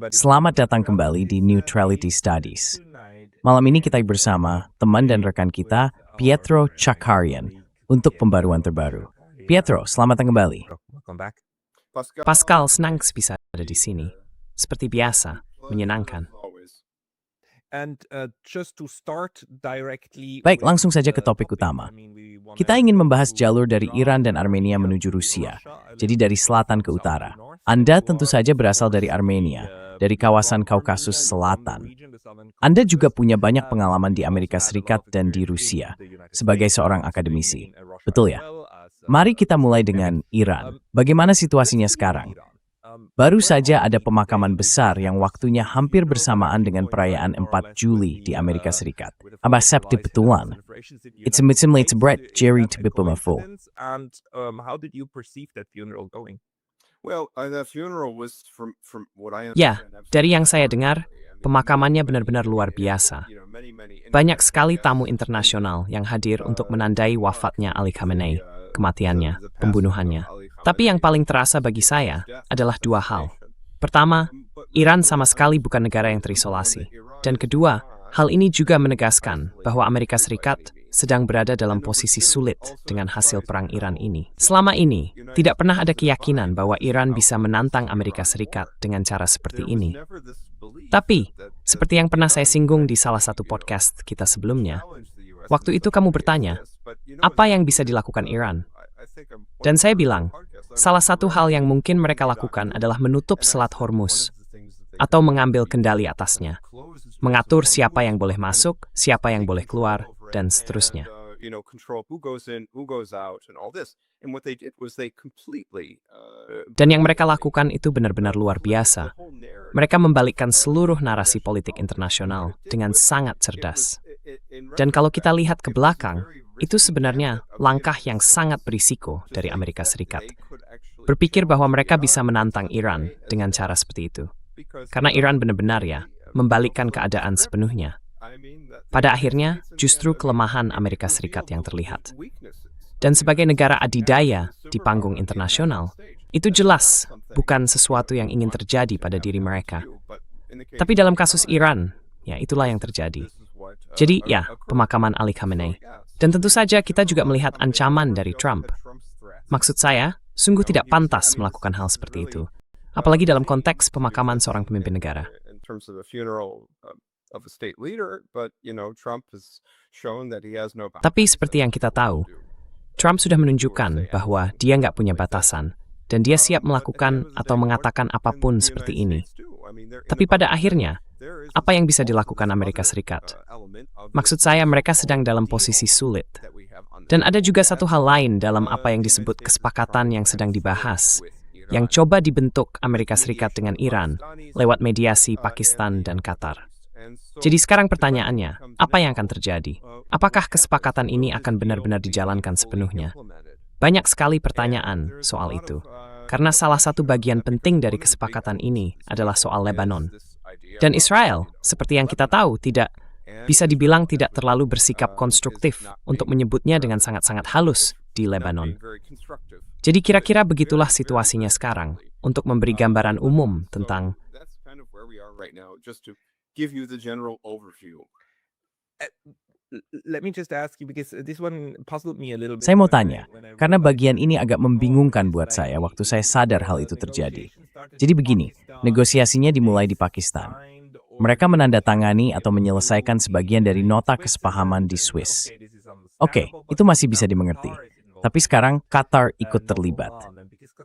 Selamat datang kembali di Neutrality Studies. Malam ini kita bersama teman dan rekan kita, Pietro Chakarian, untuk pembaruan terbaru. Pietro, selamat datang kembali. Pascal, senang bisa ada di sini. Seperti biasa, menyenangkan. Baik, langsung saja ke topik utama. Kita ingin membahas jalur dari Iran dan Armenia menuju Rusia, jadi dari selatan ke utara. Anda tentu saja berasal dari Armenia, dari kawasan Kaukasus Selatan. Anda juga punya banyak pengalaman di Amerika Serikat dan di Rusia, sebagai seorang akademisi. Betul ya? Mari kita mulai dengan Iran. Bagaimana situasinya sekarang? Baru saja ada pemakaman besar yang waktunya hampir bersamaan dengan perayaan 4 Juli di Amerika Serikat. Abasep di Betulan. It's a Brett Jerry to Bipumaful. Ya, dari yang saya dengar, pemakamannya benar-benar luar biasa. Banyak sekali tamu internasional yang hadir untuk menandai wafatnya Ali Khamenei, kematiannya, pembunuhannya. Tapi yang paling terasa bagi saya adalah dua hal. Pertama, Iran sama sekali bukan negara yang terisolasi. Dan kedua, hal ini juga menegaskan bahwa Amerika Serikat sedang berada dalam posisi sulit dengan hasil perang Iran ini. Selama ini, tidak pernah ada keyakinan bahwa Iran bisa menantang Amerika Serikat dengan cara seperti ini. Tapi, seperti yang pernah saya singgung di salah satu podcast kita sebelumnya, waktu itu kamu bertanya, apa yang bisa dilakukan Iran? Dan saya bilang, salah satu hal yang mungkin mereka lakukan adalah menutup Selat Hormuz atau mengambil kendali atasnya, mengatur siapa yang boleh masuk, siapa yang boleh keluar, dan seterusnya. Dan yang mereka lakukan itu benar-benar luar biasa. Mereka membalikkan seluruh narasi politik internasional dengan sangat cerdas. Dan kalau kita lihat ke belakang, itu sebenarnya langkah yang sangat berisiko dari Amerika Serikat. Berpikir bahwa mereka bisa menantang Iran dengan cara seperti itu. Karena Iran benar-benar membalikkan keadaan sepenuhnya. Pada akhirnya, justru kelemahan Amerika Serikat yang terlihat. Dan sebagai negara adidaya di panggung internasional, itu jelas bukan sesuatu yang ingin terjadi pada diri mereka. Tapi dalam kasus Iran, itulah yang terjadi. Jadi pemakaman Ali Khamenei. Dan tentu saja kita juga melihat ancaman dari Trump. Maksud saya, sungguh tidak pantas melakukan hal seperti itu. Apalagi dalam konteks pemakaman seorang pemimpin negara. Tapi seperti yang kita tahu, Trump sudah menunjukkan bahwa dia nggak punya batasan, dan dia siap melakukan atau mengatakan apapun seperti ini. Tapi pada akhirnya, apa yang bisa dilakukan Amerika Serikat? Maksud saya mereka sedang dalam posisi sulit. Dan ada juga satu hal lain dalam apa yang disebut kesepakatan yang sedang dibahas, yang coba dibentuk Amerika Serikat dengan Iran lewat mediasi Pakistan dan Qatar. Jadi sekarang pertanyaannya, apa yang akan terjadi? Apakah kesepakatan ini akan benar-benar dijalankan sepenuhnya? Banyak sekali pertanyaan soal itu. Karena salah satu bagian penting dari kesepakatan ini adalah soal Lebanon. Dan Israel, seperti yang kita tahu, bisa dibilang tidak terlalu bersikap konstruktif untuk menyebutnya dengan sangat-sangat halus di Lebanon. Jadi kira-kira begitulah situasinya sekarang untuk memberi gambaran umum tentang Saya mau tanya, karena bagian ini agak membingungkan buat saya waktu saya sadar hal itu terjadi. Jadi begini, negosiasinya dimulai di Pakistan. Mereka menandatangani atau menyelesaikan sebagian dari nota kesepahaman di Swiss. Oke, itu masih bisa dimengerti. Tapi sekarang Qatar ikut terlibat.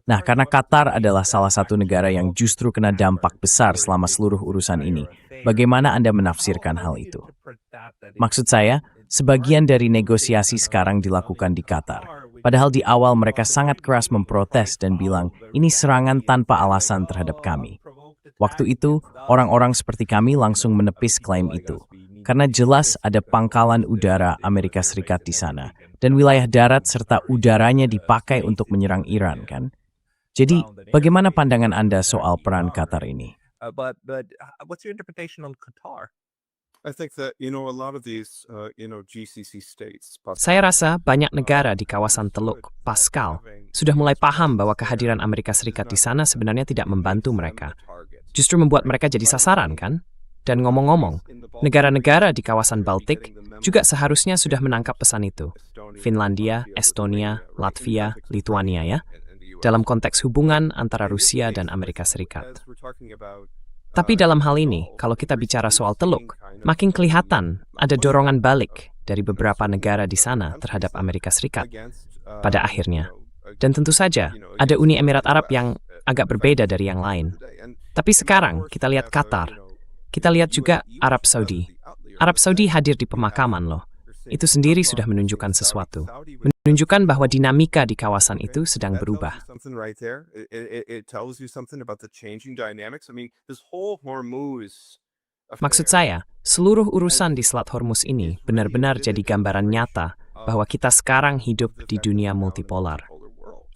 Nah, karena Qatar adalah salah satu negara yang justru kena dampak besar selama seluruh urusan ini, bagaimana Anda menafsirkan hal itu? Maksud saya, sebagian dari negosiasi sekarang dilakukan di Qatar. Padahal di awal mereka sangat keras memprotes dan bilang, ini serangan tanpa alasan terhadap kami. Waktu itu, orang-orang seperti kami langsung menepis klaim itu. Karena jelas ada pangkalan udara Amerika Serikat di sana. Dan wilayah darat serta udaranya dipakai untuk menyerang Iran, kan? Jadi, bagaimana pandangan Anda soal peran Qatar ini? Saya rasa banyak negara di kawasan Teluk Pascal sudah mulai paham bahwa kehadiran Amerika Serikat di sana sebenarnya tidak membantu mereka. justru membuat mereka jadi sasaran, kan? Dan ngomong-ngomong, negara-negara di kawasan Baltik juga seharusnya sudah menangkap pesan itu. Finlandia, Estonia, Latvia, Lituania ya, dalam konteks hubungan antara Rusia dan Amerika Serikat. Tapi dalam hal ini, kalau kita bicara soal Teluk, makin kelihatan ada dorongan balik dari beberapa negara di sana terhadap Amerika Serikat pada akhirnya. Dan tentu saja, ada Uni Emirat Arab yang agak berbeda dari yang lain. Tapi sekarang kita lihat Qatar, kita lihat juga Arab Saudi. Arab Saudi hadir di pemakaman loh. Itu sendiri sudah menunjukkan sesuatu. Menunjukkan bahwa dinamika di kawasan itu sedang berubah. Maksud saya, seluruh urusan di Selat Hormuz ini benar-benar jadi gambaran nyata bahwa kita sekarang hidup di dunia multipolar.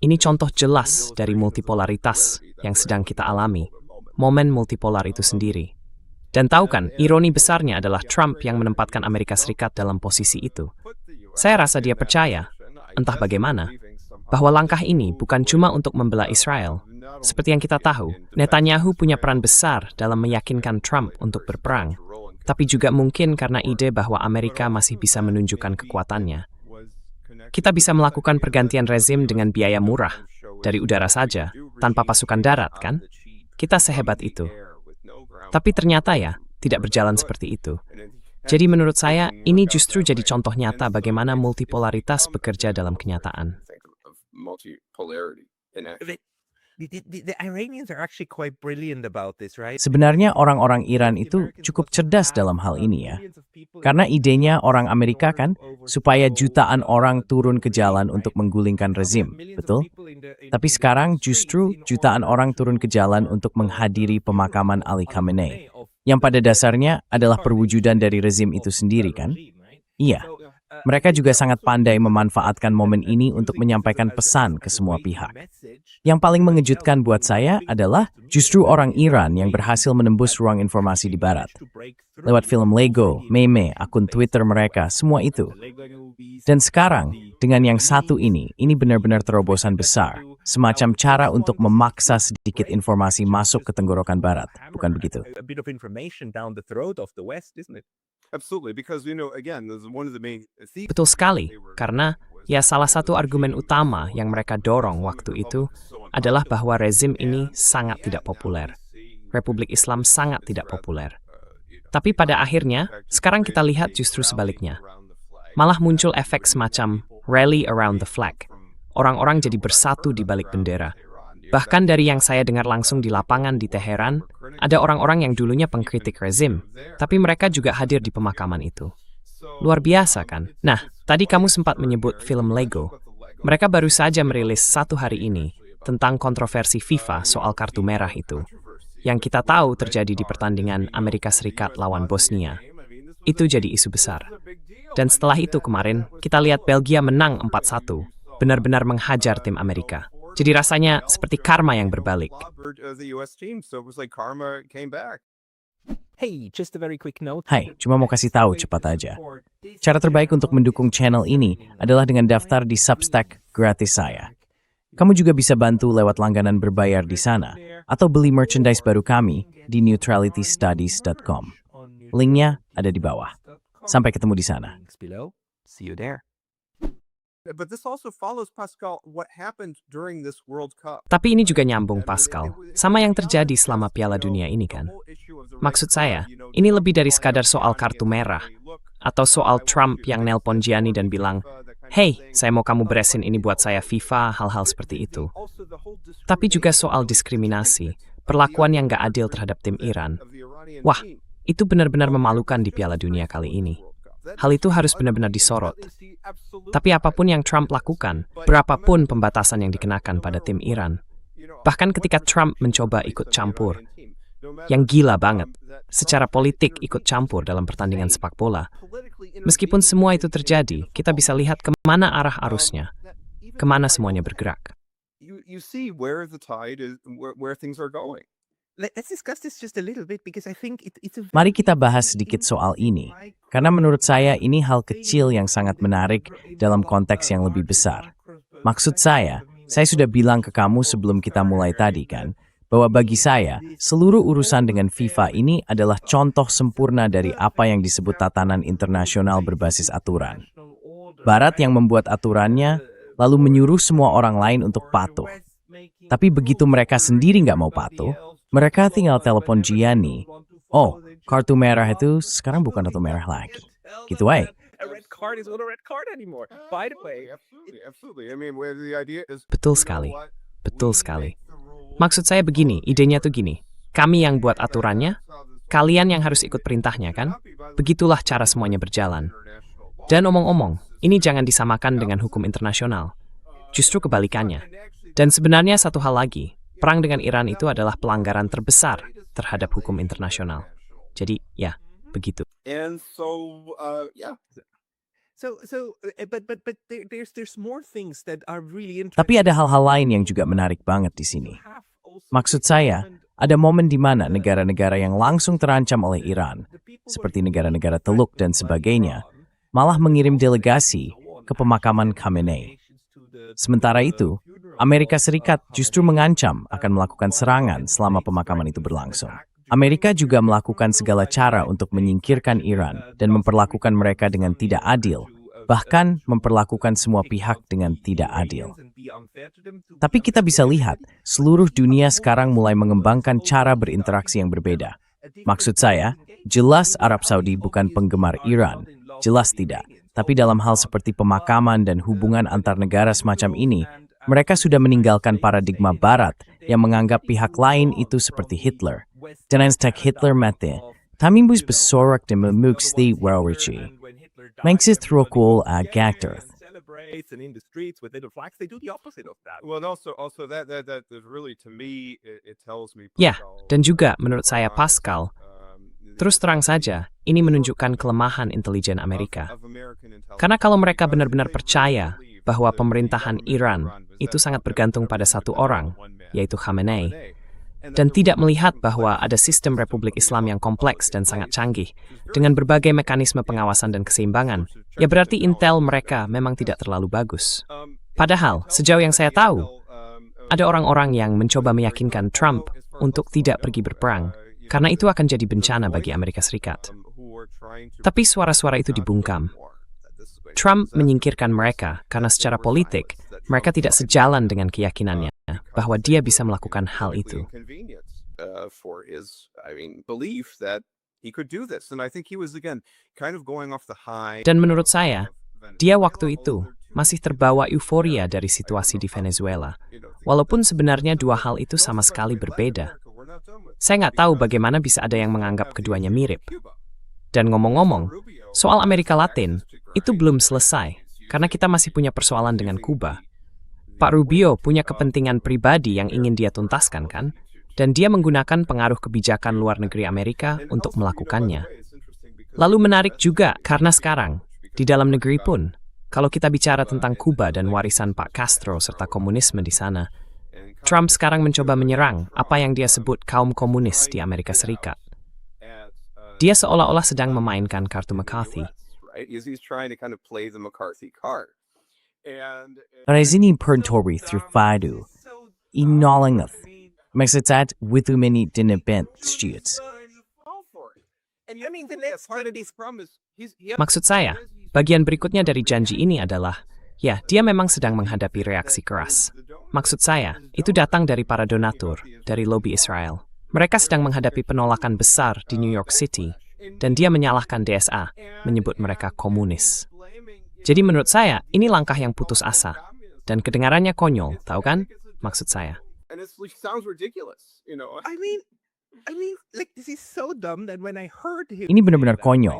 Ini contoh jelas dari multipolaritas yang sedang kita alami, momen multipolar itu sendiri. Dan tahu kan, ironi besarnya adalah Trump yang menempatkan Amerika Serikat dalam posisi itu. Saya rasa dia percaya, entah bagaimana, bahwa langkah ini bukan cuma untuk membela Israel. Seperti yang kita tahu, Netanyahu punya peran besar dalam meyakinkan Trump untuk berperang, tapi juga mungkin karena ide bahwa Amerika masih bisa menunjukkan kekuatannya. Kita bisa melakukan pergantian rezim dengan biaya murah, dari udara saja, tanpa pasukan darat, kan? Kita sehebat itu. Tapi ternyata ya, tidak berjalan seperti itu. Jadi menurut saya, ini justru jadi contoh nyata bagaimana multipolaritas bekerja dalam kenyataan. Sebenarnya orang-orang Iran itu cukup cerdas dalam hal ini ya. Karena idenya orang Amerika kan, supaya jutaan orang turun ke jalan untuk menggulingkan rezim, betul? Tapi sekarang justru jutaan orang turun ke jalan untuk menghadiri pemakaman Ali Khamenei, yang pada dasarnya adalah perwujudan dari rezim itu sendiri kan? Iya, mereka juga sangat pandai memanfaatkan momen ini untuk menyampaikan pesan ke semua pihak. Yang paling mengejutkan buat saya adalah justru orang Iran yang berhasil menembus ruang informasi di Barat. Lewat film Lego, meme, akun Twitter mereka, semua itu. Dan sekarang, dengan yang satu ini benar-benar terobosan besar. Semacam cara untuk memaksa sedikit informasi masuk ke tenggorokan Barat, bukan begitu? Betul sekali, karena ya salah satu argumen utama yang mereka dorong waktu itu adalah bahwa rezim ini sangat tidak populer. Republik Islam sangat tidak populer. Tapi pada akhirnya, sekarang kita lihat justru sebaliknya. Malah muncul efek semacam rally around the flag. Orang-orang jadi bersatu di balik bendera. Bahkan dari yang saya dengar langsung di lapangan di Teheran, ada orang-orang yang dulunya pengkritik rezim, tapi mereka juga hadir di pemakaman itu. Luar biasa kan? Nah, tadi kamu sempat menyebut film Lego. Mereka baru saja merilis 1 hari ini tentang kontroversi FIFA soal kartu merah itu, yang kita tahu terjadi di pertandingan Amerika Serikat lawan Bosnia. Itu jadi isu besar. Dan setelah itu kemarin, kita lihat Belgia menang 4-1, benar-benar menghajar tim Amerika. Jadi rasanya seperti karma yang berbalik. Hai, cuma mau kasih tahu cepat aja. Cara terbaik untuk mendukung channel ini adalah dengan daftar di Substack gratis saya. Kamu juga bisa bantu lewat langganan berbayar di sana, atau beli merchandise baru kami di neutralitystudies.com. Linknya ada di bawah. Sampai ketemu di sana. See you there. Tapi ini juga nyambung, Pascal, sama yang terjadi selama Piala Dunia ini kan? Maksud saya, ini lebih dari sekadar soal kartu merah, atau soal Trump yang nelpon Gianni dan bilang, "Hey, saya mau kamu beresin ini buat saya FIFA," hal-hal seperti itu. Tapi juga soal diskriminasi, perlakuan yang gak adil terhadap tim Iran. Wah, itu benar-benar memalukan di Piala Dunia kali ini. Hal itu harus benar-benar disorot. Tapi apapun yang Trump lakukan, berapapun pembatasan yang dikenakan pada tim Iran, bahkan ketika Trump mencoba ikut campur, yang gila banget, secara politik ikut campur dalam pertandingan sepak bola, meskipun semua itu terjadi, kita bisa lihat kemana arah arusnya, kemana semuanya bergerak. Mari kita bahas sedikit soal ini, karena menurut saya ini hal kecil yang sangat menarik dalam konteks yang lebih besar. Maksud saya sudah bilang ke kamu sebelum kita mulai tadi kan, bahwa bagi saya, seluruh urusan dengan FIFA ini adalah contoh sempurna dari apa yang disebut tatanan internasional berbasis aturan. Barat yang membuat aturannya, lalu menyuruh semua orang lain untuk patuh. Tapi begitu mereka sendiri nggak mau patuh, mereka tinggal telepon Gianni. Oh, kartu merah itu sekarang bukan kartu merah lagi. Gitu aja. Betul sekali. Betul sekali. Maksud saya begini, idenya tuh gini. Kami yang buat aturannya, kalian yang harus ikut perintahnya kan? Begitulah cara semuanya berjalan. Dan omong-omong, ini jangan disamakan dengan hukum internasional. Justru kebalikannya. Dan sebenarnya satu hal lagi, perang dengan Iran itu adalah pelanggaran terbesar terhadap hukum internasional. Jadi, ya, begitu. Tapi ada hal-hal lain yang juga menarik banget di sini. Maksud saya, ada momen di mana negara-negara yang langsung terancam oleh Iran, seperti negara-negara Teluk dan sebagainya, malah mengirim delegasi ke pemakaman Khamenei. Sementara itu, Amerika Serikat justru mengancam akan melakukan serangan selama pemakaman itu berlangsung. Amerika juga melakukan segala cara untuk menyingkirkan Iran dan memperlakukan mereka dengan tidak adil, bahkan memperlakukan semua pihak dengan tidak adil. Tapi kita bisa lihat, seluruh dunia sekarang mulai mengembangkan cara berinteraksi yang berbeda. Maksud saya, jelas Arab Saudi bukan penggemar Iran, jelas tidak. Tapi dalam hal seperti pemakaman dan hubungan antar negara semacam ini, mereka sudah meninggalkan paradigma Barat yang menganggap pihak lain itu seperti Hitler. Dan sejak Hitler mati, Tamimbus besorak dan memuksti Welrichi. Mengsis trokul agakter. Ya, dan juga menurut saya Pascal, terus terang saja, ini menunjukkan kelemahan intelijen Amerika. Karena kalau mereka benar-benar percaya bahwa pemerintahan Iran itu sangat bergantung pada satu orang, yaitu Khamenei, dan tidak melihat bahwa ada sistem Republik Islam yang kompleks dan sangat canggih, dengan berbagai mekanisme pengawasan dan keseimbangan, ya berarti intel mereka memang tidak terlalu bagus. Padahal, sejauh yang saya tahu, ada orang-orang yang mencoba meyakinkan Trump untuk tidak pergi berperang, karena itu akan jadi bencana bagi Amerika Serikat. Tapi suara-suara itu dibungkam. Trump menyingkirkan mereka karena secara politik, mereka tidak sejalan dengan keyakinannya bahwa dia bisa melakukan hal itu. Dan menurut saya, dia waktu itu masih terbawa euforia dari situasi di Venezuela, walaupun sebenarnya dua hal itu sama sekali berbeda. Saya nggak tahu bagaimana bisa ada yang menganggap keduanya mirip. Dan ngomong-ngomong, soal Amerika Latin itu belum selesai, karena kita masih punya persoalan dengan Kuba. Pak Rubio punya kepentingan pribadi yang ingin dia tuntaskan, kan? Dan dia menggunakan pengaruh kebijakan luar negeri Amerika untuk melakukannya. Lalu menarik juga, karena sekarang, di dalam negeri pun, kalau kita bicara tentang Kuba dan warisan Pak Castro serta komunisme di sana, Trump sekarang mencoba menyerang apa yang dia sebut kaum komunis di Amerika Serikat. Dia seolah-olah sedang memainkan kartu McCarthy. Rezini Perntori Trifadu, Inolangath, Mexitat Withumini Dinabent Stutes. Maksud saya, bagian berikutnya dari janji ini adalah, ya, dia memang sedang menghadapi reaksi keras. Maksud saya, itu datang dari para donatur, dari lobi Israel. Mereka sedang menghadapi penolakan besar di New York City, dan dia menyalahkan DSA, menyebut mereka komunis. Jadi menurut saya, ini langkah yang putus asa. Dan kedengarannya konyol, tahu kan? Maksud saya. Ini benar-benar konyol.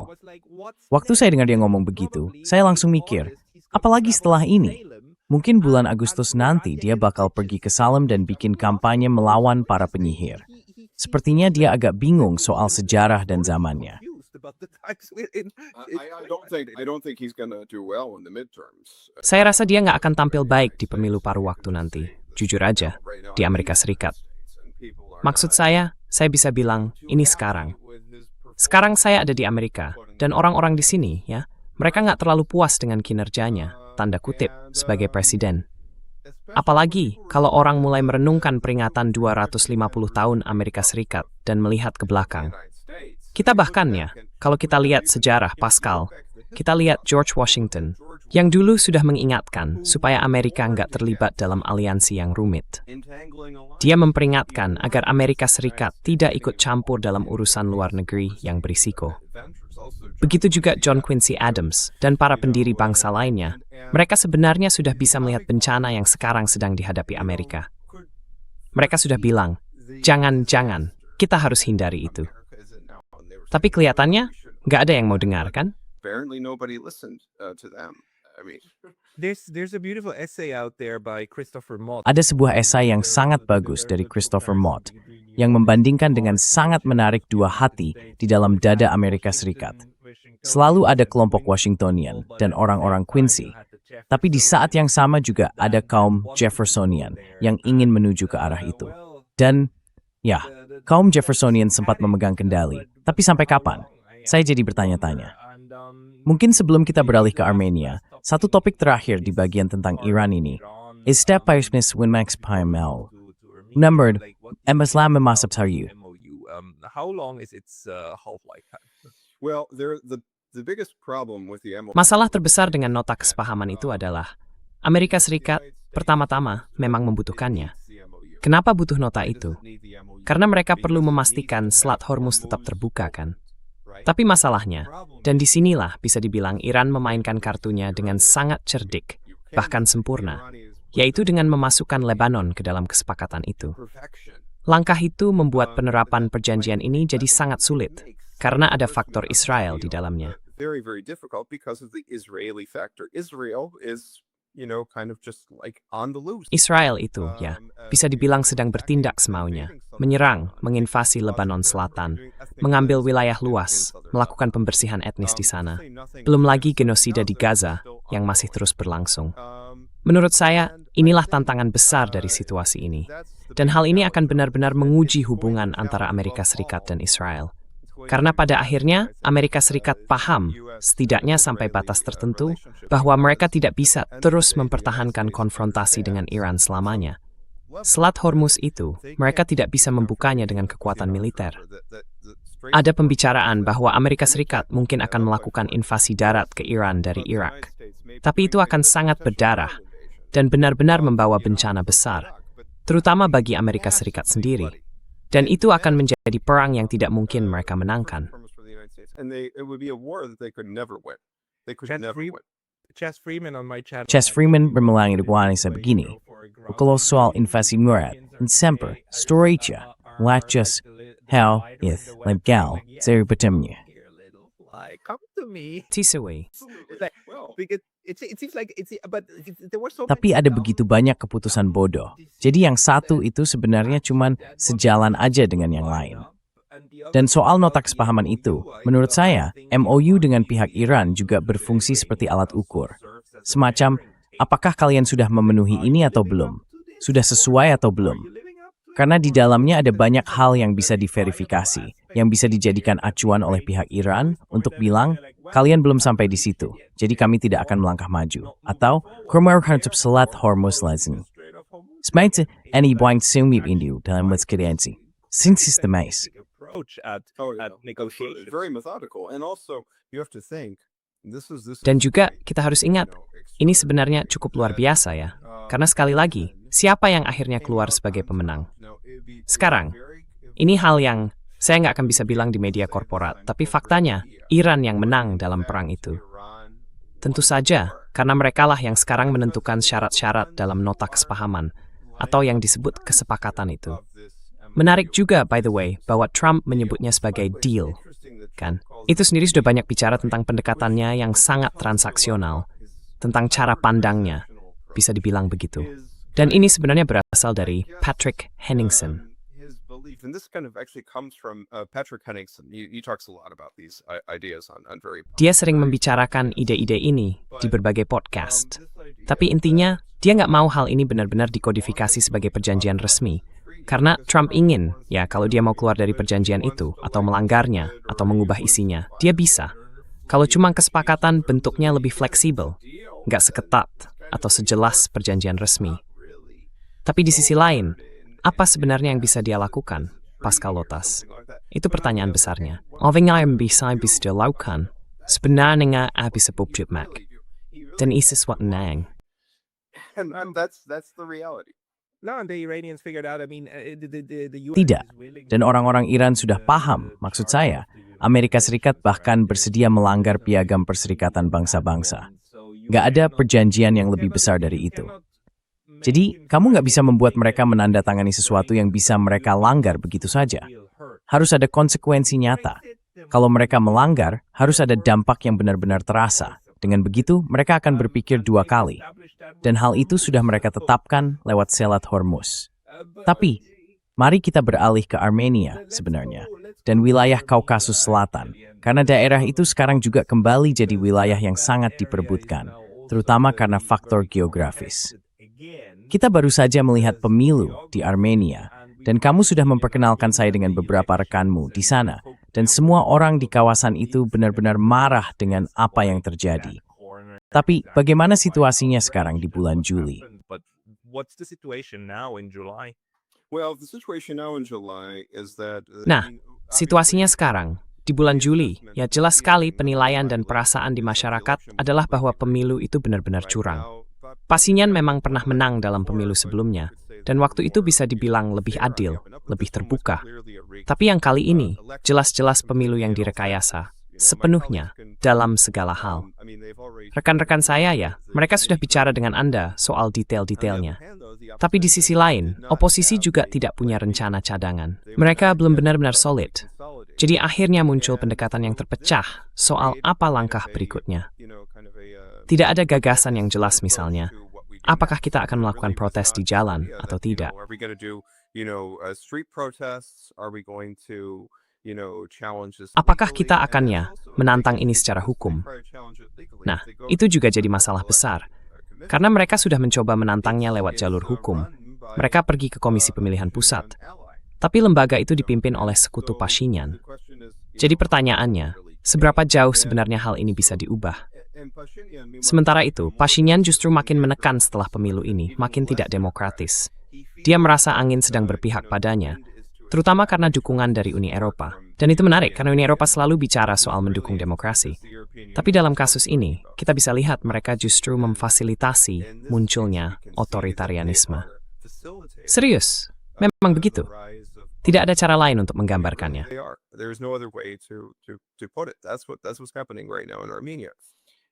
Waktu saya dengar dia ngomong begitu, saya langsung mikir, apalagi setelah ini? Mungkin bulan Agustus nanti dia bakal pergi ke Salem dan bikin kampanye melawan para penyihir. Sepertinya dia agak bingung soal sejarah dan zamannya. Saya rasa dia nggak akan tampil baik di pemilu paruh waktu nanti. Jujur aja, di Amerika Serikat. Maksud saya bisa bilang, ini sekarang. Sekarang saya ada di Amerika, dan orang-orang di sini, ya, mereka nggak terlalu puas dengan kinerjanya, tanda kutip, sebagai presiden. Apalagi kalau orang mulai merenungkan peringatan 250 tahun Amerika Serikat dan melihat ke belakang. Kita bahkan ya, kalau kita lihat sejarah Pascal, kita lihat George Washington, yang dulu sudah mengingatkan supaya Amerika nggak terlibat dalam aliansi yang rumit. Dia memperingatkan agar Amerika Serikat tidak ikut campur dalam urusan luar negeri yang berisiko. Begitu juga John Quincy Adams dan para pendiri bangsa lainnya, mereka sebenarnya sudah bisa melihat bencana yang sekarang sedang dihadapi Amerika. Mereka sudah bilang, jangan-jangan, kita harus hindari itu. Tapi kelihatannya, nggak ada yang mau dengar, kan? Apparently nobody listened to them. I mean, There's a beautiful essay out there by Christopher Mott. Ada sebuah esai yang sangat bagus dari Christopher Mott yang membandingkan dengan sangat menarik dua hati di dalam dada Amerika Serikat. Selalu ada kelompok Washingtonian dan orang-orang Quincy, tapi di saat yang sama juga ada kaum Jeffersonian yang ingin menuju ke arah itu. Dan, ya, kaum Jeffersonian sempat memegang kendali. Tapi sampai kapan? Saya jadi bertanya-tanya. Mungkin sebelum kita beralih ke Armenia, satu topik terakhir di bagian tentang Iran ini, İstep paylaşmış Winmax Paymel. Numbered, Emeslam Memasap Taryu. How long is its half-life? well, the biggest problem with the MOU. Masalah terbesar dengan nota kesepahaman itu adalah Amerika Serikat pertama-tama memang membutuhkannya. Kenapa butuh nota itu? Karena mereka perlu memastikan Selat Hormuz tetap terbuka, kan? Tapi masalahnya, dan disinilah bisa dibilang Iran memainkan kartunya dengan sangat cerdik, bahkan sempurna, yaitu dengan memasukkan Lebanon ke dalam kesepakatan itu. Langkah itu membuat penerapan perjanjian ini jadi sangat sulit, karena ada faktor Israel di dalamnya. Very, very difficult because of the Israeli factor. Israel is, kind of just like on the loose. Israel itu, ya, bisa dibilang sedang bertindak semaunya, menyerang, menginvasi Lebanon Selatan, mengambil wilayah luas, melakukan pembersihan etnis di sana. Belum lagi genosida di Gaza yang masih terus berlangsung. Menurut saya, inilah tantangan besar dari situasi ini. Dan hal ini akan benar-benar menguji hubungan antara Amerika Serikat dan Israel. Karena pada akhirnya, Amerika Serikat paham, setidaknya sampai batas tertentu, bahwa mereka tidak bisa terus mempertahankan konfrontasi dengan Iran selamanya. Selat Hormuz itu, mereka tidak bisa membukanya dengan kekuatan militer. Ada pembicaraan bahwa Amerika Serikat mungkin akan melakukan invasi darat ke Iran dari Irak. Tapi itu akan sangat berdarah dan benar-benar membawa bencana besar, terutama bagi Amerika Serikat sendiri. Dan itu akan menjadi perang yang tidak mungkin mereka menangkan. Chess Freeman on my channel. Chess Freeman bermelangi dukungan saya begini. Kalau soal invasi Murad, dan semper, storage-nya, latjas, how, if, legal, seri bertemnya. Come to me. Tisui. Because it seems like but there were so Tapi ada begitu banyak keputusan bodoh. Jadi yang satu itu sebenarnya cuman sejalan aja dengan yang lain. Dan soal nota kesepahaman itu, menurut saya, MOU dengan pihak Iran juga berfungsi seperti alat ukur. Semacam, apakah kalian sudah memenuhi ini atau belum? Sudah sesuai atau belum? Karena di dalamnya ada banyak hal yang bisa diverifikasi, yang bisa dijadikan acuan oleh pihak Iran untuk bilang, kalian belum sampai di situ, jadi kami tidak akan melangkah maju. Atau, kurma terhadap Selat Hormuz lazim. Sebaiknya, any buying sumib India dalam meskiriansi. Sistematis. approach at negotiations. Very methodical, and also you have to think. Dan juga kita harus ingat, ini sebenarnya cukup luar biasa ya. Karena sekali lagi, siapa yang akhirnya keluar sebagai pemenang? Sekarang, ini hal yang saya nggak akan bisa bilang di media korporat, tapi faktanya, Iran yang menang dalam perang itu. Tentu saja, karena merekalah yang sekarang menentukan syarat-syarat dalam nota kesepahaman, atau yang disebut kesepakatan itu. Menarik juga, by the way, bahwa Trump menyebutnya sebagai deal, kan? Itu sendiri sudah banyak bicara tentang pendekatannya yang sangat transaksional, tentang cara pandangnya, bisa dibilang begitu. Dan ini sebenarnya berasal dari Patrick Henningsen. And this kind of actually comes from Patrick Henningsen. He talks a lot about these ideas on very. Dia sering membicarakan ide-ide ini di berbagai podcast. Tapi intinya, dia nggak mau hal ini benar-benar dikodifikasi sebagai perjanjian resmi. Karena Trump ingin, ya kalau dia mau keluar dari perjanjian itu, atau melanggarnya, atau mengubah isinya, dia bisa. Kalau cuma kesepakatan bentuknya lebih fleksibel, nggak seketat atau sejelas perjanjian resmi. Tapi di sisi lain, apa sebenarnya yang bisa dia lakukan, Pascal Lotas? Itu pertanyaan besarnya. Apa yang bisa dilakukan sebenarnya bisa publik mak. Dan isis wat nang. And that's the reality. No, and the Iranians figured out. I mean, the US Tidak. is willing Dan to- orang-orang Iran sudah paham, maksud saya, Amerika Serikat bahkan bersedia melanggar piagam Perserikatan Bangsa-Bangsa. Nggak ada perjanjian yang lebih besar dari itu. Jadi, kamu nggak bisa membuat mereka menandatangani sesuatu yang bisa mereka langgar begitu saja. Harus ada konsekuensi nyata. Kalau mereka melanggar, harus ada dampak yang benar-benar terasa. Dengan begitu, mereka akan berpikir dua kali. Dan hal itu sudah mereka tetapkan lewat Selat Hormuz. Tapi, mari kita beralih ke Armenia sebenarnya, dan wilayah Kaukasus Selatan. Karena daerah itu sekarang juga kembali jadi wilayah yang sangat diperebutkan, terutama karena faktor geografis. Kita baru saja melihat pemilu di Armenia, dan kamu sudah memperkenalkan saya dengan beberapa rekanmu di sana, dan semua orang di kawasan itu benar-benar marah dengan apa yang terjadi. Tapi bagaimana situasinya sekarang di bulan Juli? But what's the situation now in July? Well, the situation now in July is that Nah, situasinya sekarang, di bulan Juli, ya jelas sekali penilaian dan perasaan di masyarakat adalah bahwa pemilu itu benar-benar curang. Pashinyan memang pernah menang dalam pemilu sebelumnya, dan waktu itu bisa dibilang lebih adil, lebih terbuka. Tapi yang kali ini, jelas-jelas pemilu yang direkayasa, sepenuhnya, dalam segala hal. Rekan-rekan saya ya, mereka sudah bicara dengan Anda soal detail-detailnya. Tapi di sisi lain, oposisi juga tidak punya rencana cadangan. Mereka belum benar-benar solid. Jadi akhirnya muncul pendekatan yang terpecah soal apa langkah berikutnya. Tidak ada gagasan yang jelas misalnya. Apakah kita akan melakukan protes di jalan atau tidak? Apakah kita akannya menantang ini secara hukum? Nah, itu juga jadi masalah besar. Karena mereka sudah mencoba menantangnya lewat jalur hukum. Mereka pergi ke Komisi Pemilihan Pusat. Tapi lembaga itu dipimpin oleh sekutu Pashinyan. Jadi pertanyaannya, seberapa jauh sebenarnya hal ini bisa diubah? Sementara itu, Pashinyan justru makin menekan setelah pemilu ini, makin tidak demokratis. Dia merasa angin sedang berpihak padanya, terutama karena dukungan dari Uni Eropa. Dan itu menarik, karena Uni Eropa selalu bicara soal mendukung demokrasi. Tapi dalam kasus ini, kita bisa lihat mereka justru memfasilitasi munculnya otoritarianisme. Serius, memang begitu. Tidak ada cara lain untuk menggambarkannya.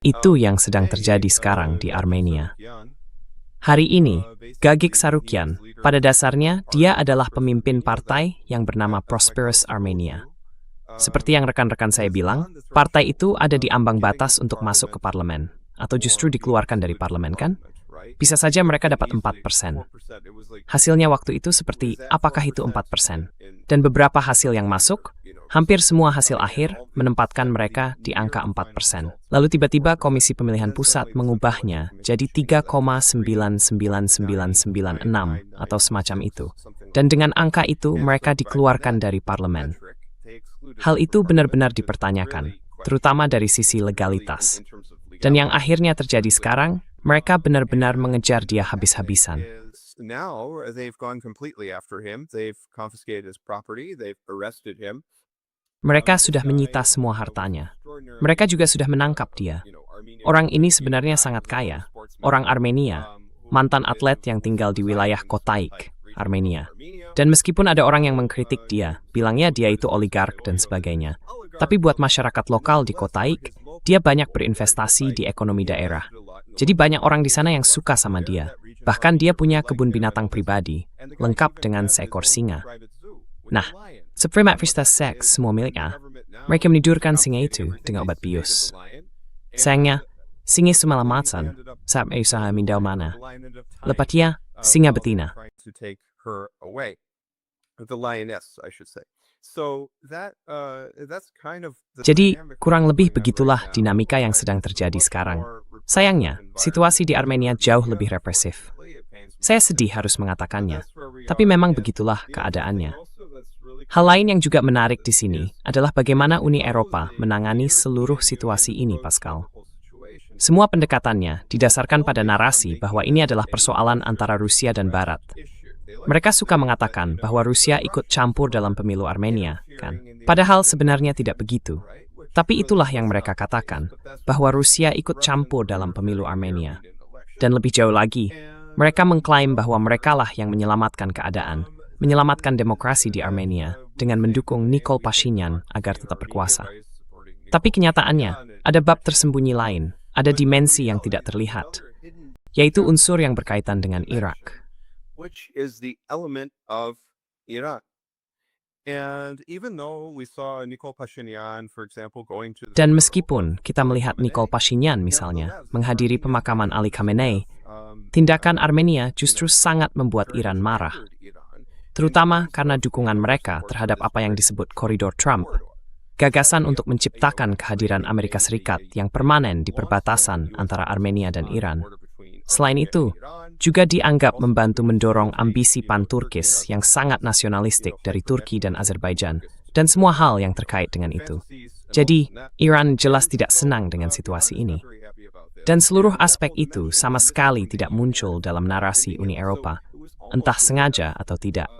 Itu yang sedang terjadi sekarang di Armenia. Hari ini, Gagik Sarukyan, pada dasarnya dia adalah pemimpin partai yang bernama Prosperous Armenia. Seperti yang rekan-rekan saya bilang, partai itu ada di ambang batas untuk masuk ke parlemen, atau justru dikeluarkan dari parlemen kan? Bisa saja mereka dapat 4%. Hasilnya waktu itu seperti, apakah itu 4%? Dan beberapa hasil yang masuk, hampir semua hasil akhir menempatkan mereka di angka 4%. Lalu tiba-tiba Komisi Pemilihan Pusat mengubahnya jadi 3,99996 atau semacam itu. Dan dengan angka itu mereka dikeluarkan dari parlemen. Hal itu benar-benar dipertanyakan, terutama dari sisi legalitas. Dan yang akhirnya terjadi sekarang, mereka benar-benar mengejar dia habis-habisan. Mereka sudah menyita semua hartanya. Mereka juga sudah menangkap dia. Orang ini sebenarnya sangat kaya. Orang Armenia, mantan atlet yang tinggal di wilayah Kotaik, Armenia. Dan meskipun ada orang yang mengkritik dia, bilangnya dia itu oligark dan sebagainya. Tapi buat masyarakat lokal di Kotaik, dia banyak berinvestasi di ekonomi daerah. Jadi banyak orang di sana yang suka sama dia. Bahkan dia punya kebun binatang pribadi, lengkap dengan seekor singa. Nah, seprimat Frista seks semua miliknya, mereka menidurkan singa itu dengan obat bius. Sayangnya, singa semalamatan saat usaha mindau mana. Lepatnya, singa betina. Jadi, kurang lebih begitulah dinamika yang sedang terjadi sekarang. Sayangnya, situasi di Armenia jauh lebih represif. Saya sedih harus mengatakannya, tapi memang begitulah keadaannya. Hal lain yang juga menarik di sini adalah bagaimana Uni Eropa menangani seluruh situasi ini, Pascal. Semua pendekatannya didasarkan pada narasi bahwa ini adalah persoalan antara Rusia dan Barat. Mereka suka mengatakan bahwa Rusia ikut campur dalam pemilu Armenia, kan? Padahal sebenarnya tidak begitu. Tapi itulah yang mereka katakan, bahwa Rusia ikut campur dalam pemilu Armenia. Dan lebih jauh lagi, mereka mengklaim bahwa merekalah yang menyelamatkan keadaan, menyelamatkan demokrasi di Armenia dengan mendukung Nikol Pashinyan agar tetap berkuasa. Tapi kenyataannya, ada bab tersembunyi lain, ada dimensi yang tidak terlihat, yaitu unsur yang berkaitan dengan Irak. Which is the element of Iran. And even though we saw Nikol Pashinyan, for example, going to Dan meskipun kita melihat Nikol Pashinyan misalnya menghadiri pemakaman Ali Khamenei, tindakan Armenia justru sangat membuat Iran marah, terutama karena dukungan mereka terhadap apa yang disebut koridor Trump, gagasan untuk menciptakan kehadiran Amerika Serikat yang permanen di perbatasan antara Armenia dan Iran. Selain itu, juga dianggap membantu mendorong ambisi pan-Turkis yang sangat nasionalistik dari Turki dan Azerbaijan, dan semua hal yang terkait dengan itu. Jadi, Iran jelas tidak senang dengan situasi ini. Dan seluruh aspek itu sama sekali tidak muncul dalam narasi Uni Eropa, entah sengaja atau tidak.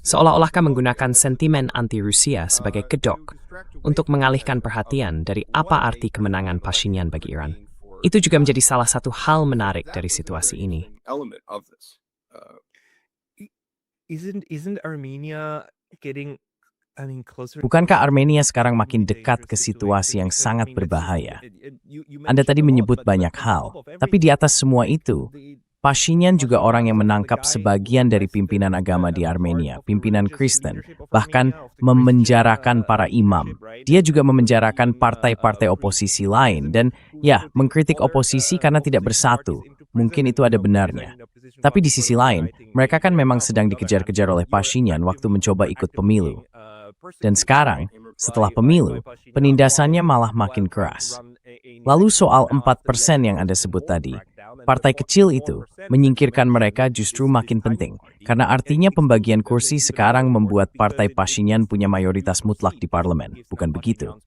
Seolah-olahkah menggunakan sentimen anti-Rusia sebagai kedok untuk mengalihkan perhatian dari apa arti kemenangan Pashinyan bagi Iran. Itu juga menjadi salah satu hal menarik dari situasi ini. Isn't Armenia getting closer? Bukankah Armenia sekarang makin dekat ke situasi yang sangat berbahaya? Anda tadi menyebut banyak hal, tapi di atas semua itu, Pashinyan juga orang yang menangkap sebagian dari pimpinan agama di Armenia, pimpinan Kristen, bahkan memenjarakan para imam. Dia juga memenjarakan partai-partai oposisi lain dan ya, mengkritik oposisi karena tidak bersatu. Mungkin itu ada benarnya. Tapi di sisi lain, mereka kan memang sedang dikejar-kejar oleh Pashinyan waktu mencoba ikut pemilu. Dan sekarang, setelah pemilu, penindasannya malah makin keras. Lalu soal 4% yang Anda sebut tadi, partai kecil itu menyingkirkan mereka justru makin penting, karena artinya pembagian kursi sekarang membuat partai Pashinyan punya mayoritas mutlak di parlemen, bukan begitu?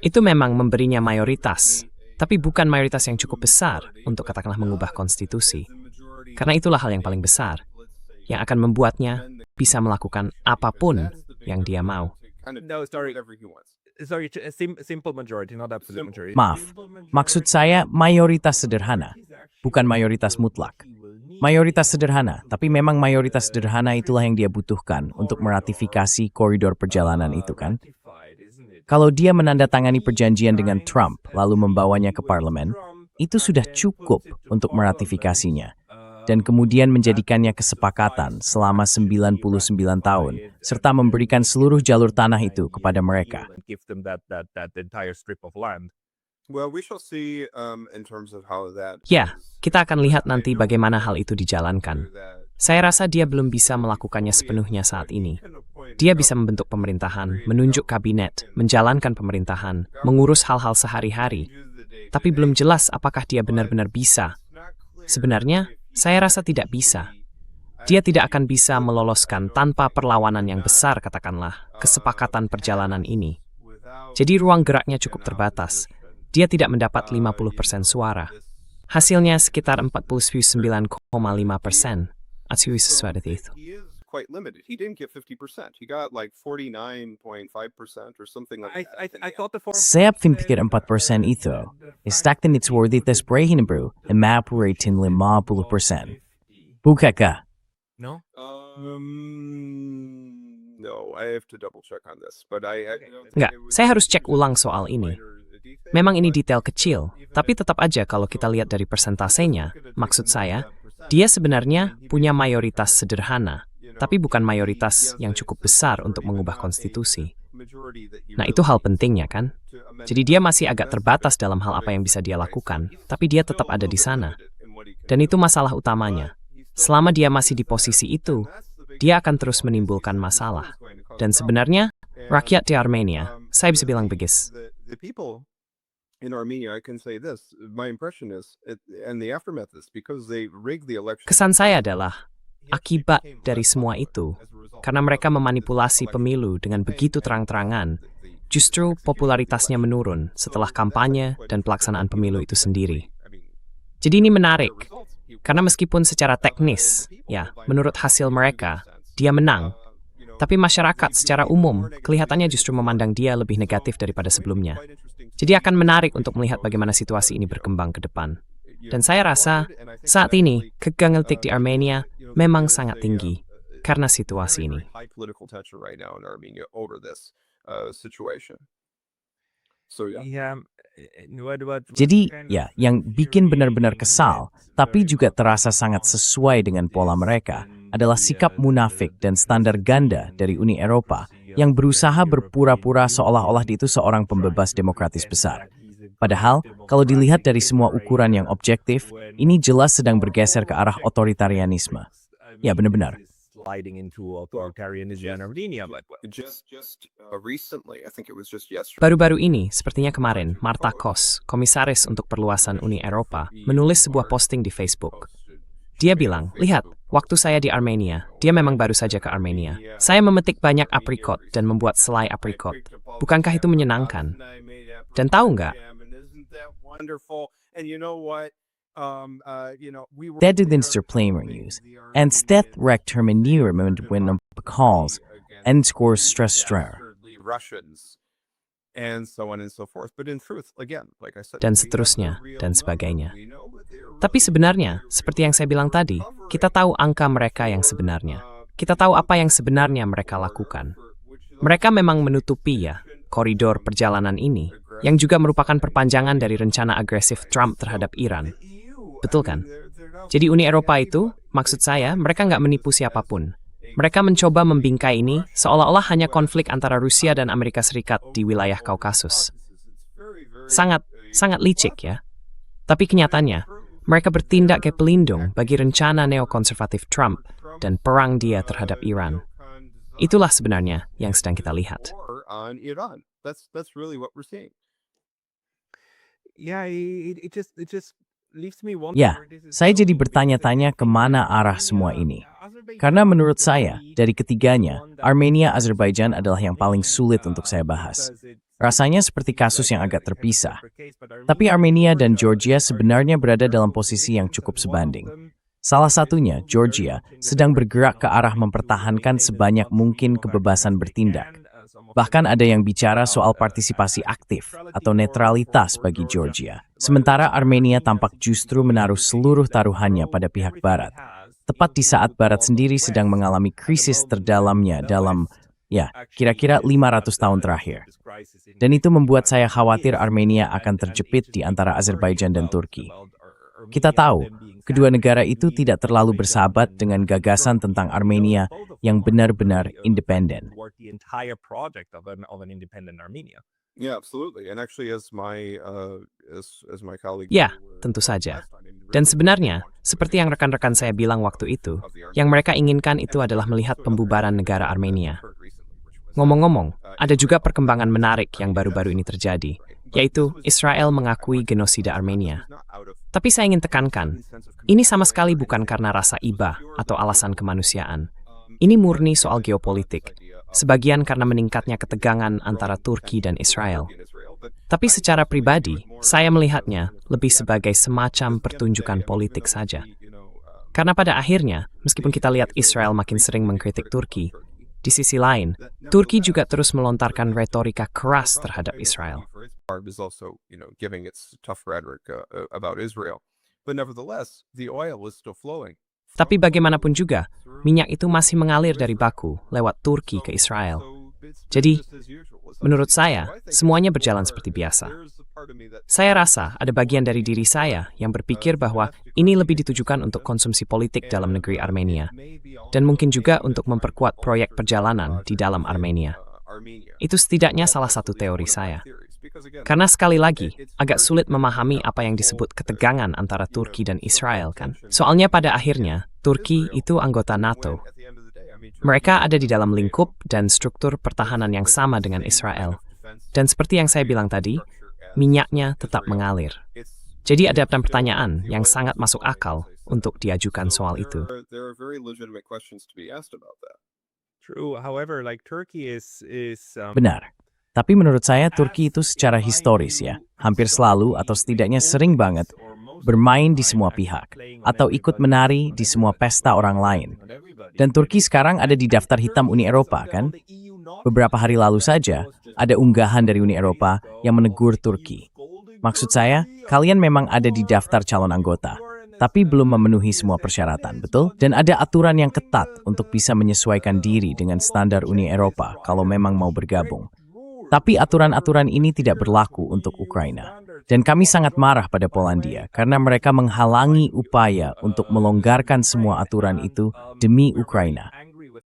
Itu memang memberinya mayoritas, tapi bukan mayoritas yang cukup besar untuk katakanlah mengubah konstitusi. Karena itulah hal yang paling besar, yang akan membuatnya bisa melakukan apapun yang dia mau. Simple majority, not absolute majority. Maaf, maksud saya mayoritas sederhana, bukan mayoritas mutlak. Mayoritas sederhana, tapi memang mayoritas sederhana itulah yang dia butuhkan untuk meratifikasi koridor perjalanan itu kan? Kalau dia menandatangani perjanjian dengan Trump lalu membawanya ke parlemen, itu sudah cukup untuk meratifikasinya. Dan kemudian menjadikannya kesepakatan selama 99 tahun, serta memberikan seluruh jalur tanah itu kepada mereka. Ya, kita akan lihat nanti bagaimana hal itu dijalankan. Saya rasa dia belum bisa melakukannya sepenuhnya saat ini. Dia bisa membentuk pemerintahan, menunjuk kabinet, menjalankan pemerintahan, mengurus hal-hal sehari-hari. Tapi belum jelas apakah dia benar-benar bisa. Sebenarnya, saya rasa tidak bisa. Dia tidak akan bisa meloloskan tanpa perlawanan yang besar, katakanlah, kesepakatan perjalanan ini. Jadi ruang geraknya cukup terbatas. Dia tidak mendapat 50% suara. Hasilnya sekitar 49,5%. Atau sesuatu itu. Quite limited. He didn't get 50%. He got like 49.5% or something like that. I thought the Saya pikir 4% itu, istakten its worthitas brehin bro, and map rating 50%. Bukankah? No? No, I have to double check on this, but Enggak, saya harus cek ulang soal ini. Memang ini detail kecil, tapi tetap aja kalau kita lihat dari persentasenya, maksud saya, dia sebenarnya punya mayoritas sederhana, tapi bukan mayoritas yang cukup besar untuk mengubah konstitusi. Nah, itu hal pentingnya kan? Jadi dia masih agak terbatas dalam hal apa yang bisa dia lakukan, tapi dia tetap ada di sana. Dan itu masalah utamanya. Selama dia masih di posisi itu, dia akan terus menimbulkan masalah. Dan sebenarnya, rakyat di Armenia, saya bisa bilang begis. In Armenia, I can say this. My impression is, and the aftermath is because they rigged the election. Kesan saya adalah, akibat dari semua itu, karena mereka memanipulasi pemilu dengan begitu terang-terangan, justru popularitasnya menurun setelah kampanye dan pelaksanaan pemilu itu sendiri. Jadi ini menarik, karena meskipun secara teknis, ya, menurut hasil mereka, dia menang, tapi masyarakat secara umum kelihatannya justru memandang dia lebih negatif daripada sebelumnya. Jadi akan menarik untuk melihat bagaimana situasi ini berkembang ke depan. Dan saya rasa saat ini kegang-politik di Armenia memang sangat tinggi karena situasi ini. Jadi, ya, yang bikin benar-benar kesal, tapi juga terasa sangat sesuai dengan pola mereka, adalah sikap munafik dan standar ganda dari Uni Eropa yang berusaha berpura-pura seolah-olah itu seorang pembebas demokratis besar. Padahal, kalau dilihat dari semua ukuran yang objektif, ini jelas sedang bergeser ke arah otoritarianisme. Ya, benar-benar. Baru-baru ini, sepertinya kemarin, Marta Kos, komisaris untuk perluasan Uni Eropa, menulis sebuah posting di Facebook. Dia bilang, lihat, waktu saya di Armenia, dia memang baru saja ke Armenia. Saya memetik banyak aprikot dan membuat selai aprikot. Bukankah itu menyenangkan? Dan tahu nggak? Det dinster plamer news, and stet rekt hermenier med when calls, and scores stress. Dan seterusnya, dan sebagainya. Tapi sebenarnya, seperti yang saya bilang tadi, kita tahu angka mereka yang sebenarnya. Kita tahu apa yang sebenarnya mereka lakukan. Mereka memang menutupi koridor perjalanan ini, yang juga merupakan perpanjangan dari rencana agresif Trump terhadap Iran. Betul kan? Jadi Uni Eropa itu, maksud saya, mereka nggak menipu siapapun. Mereka mencoba membingkai ini seolah-olah hanya konflik antara Rusia dan Amerika Serikat di wilayah Kaukasus. Sangat licik ya. Tapi kenyataannya, mereka bertindak kayak pelindung bagi rencana neokonservatif Trump dan perang dia terhadap Iran. Itulah sebenarnya yang sedang kita lihat. Ya, saya jadi bertanya-tanya kemana arah semua ini. Karena menurut saya, dari ketiganya, Armenia, Azerbaijan adalah yang paling sulit untuk saya bahas. Rasanya seperti kasus yang agak terpisah. Tapi Armenia dan Georgia sebenarnya berada dalam posisi yang cukup sebanding. Salah satunya, Georgia, sedang bergerak ke arah mempertahankan sebanyak mungkin kebebasan bertindak. Bahkan ada yang bicara soal partisipasi aktif atau netralitas bagi Georgia. Sementara Armenia tampak justru menaruh seluruh taruhannya pada pihak Barat. Tepat di saat Barat sendiri sedang mengalami krisis terdalamnya dalam, kira-kira 500 tahun terakhir. Dan itu membuat saya khawatir Armenia akan terjepit di antara Azerbaijan dan Turki. Kita tahu, kedua negara itu tidak terlalu bersahabat dengan gagasan tentang Armenia yang benar-benar independen. Ya, tentu saja. Dan sebenarnya, seperti yang rekan-rekan saya bilang waktu itu, yang mereka inginkan itu adalah melihat pembubaran negara Armenia. Ngomong-ngomong, ada juga perkembangan menarik yang baru-baru ini terjadi, yaitu Israel mengakui genosida Armenia. Tapi saya ingin tekankan, ini sama sekali bukan karena rasa iba atau alasan kemanusiaan. Ini murni soal geopolitik, sebagian karena meningkatnya ketegangan antara Turki dan Israel. Tapi secara pribadi, saya melihatnya lebih sebagai semacam pertunjukan politik saja. Karena pada akhirnya, meskipun kita lihat Israel makin sering mengkritik Turki, di sisi lain, Turki juga terus melontarkan retorika keras terhadap Israel. Tapi bagaimanapun juga, minyak itu masih mengalir dari Baku lewat Turki ke Israel. Jadi, menurut saya, semuanya berjalan seperti biasa. Saya rasa ada bagian dari diri saya yang berpikir bahwa ini lebih ditujukan untuk konsumsi politik dalam negeri Armenia, dan mungkin juga untuk memperkuat proyek perjalanan di dalam Armenia. Itu setidaknya salah satu teori saya. Karena sekali lagi, agak sulit memahami apa yang disebut ketegangan antara Turki dan Israel, kan? Soalnya pada akhirnya, Turki itu anggota NATO. Mereka ada di dalam lingkup dan struktur pertahanan yang sama dengan Israel. Dan seperti yang saya bilang tadi, minyaknya tetap mengalir. Jadi ada pertanyaan yang sangat masuk akal untuk diajukan soal itu. True. However, like Turkey is Benar. Tapi menurut saya Turki itu secara historis ya, hampir selalu atau setidaknya sering banget bermain di semua pihak atau ikut menari di semua pesta orang lain. Dan Turki sekarang ada di daftar hitam Uni Eropa kan? Beberapa hari lalu saja ada unggahan dari Uni Eropa yang menegur Turki. Maksud saya, kalian memang ada di daftar calon anggota, tapi belum memenuhi semua persyaratan, betul? Dan ada aturan yang ketat untuk bisa menyesuaikan diri dengan standar Uni Eropa kalau memang mau bergabung. Tapi aturan-aturan ini tidak berlaku untuk Ukraina. Dan kami sangat marah pada Polandia karena mereka menghalangi upaya untuk melonggarkan semua aturan itu demi Ukraina.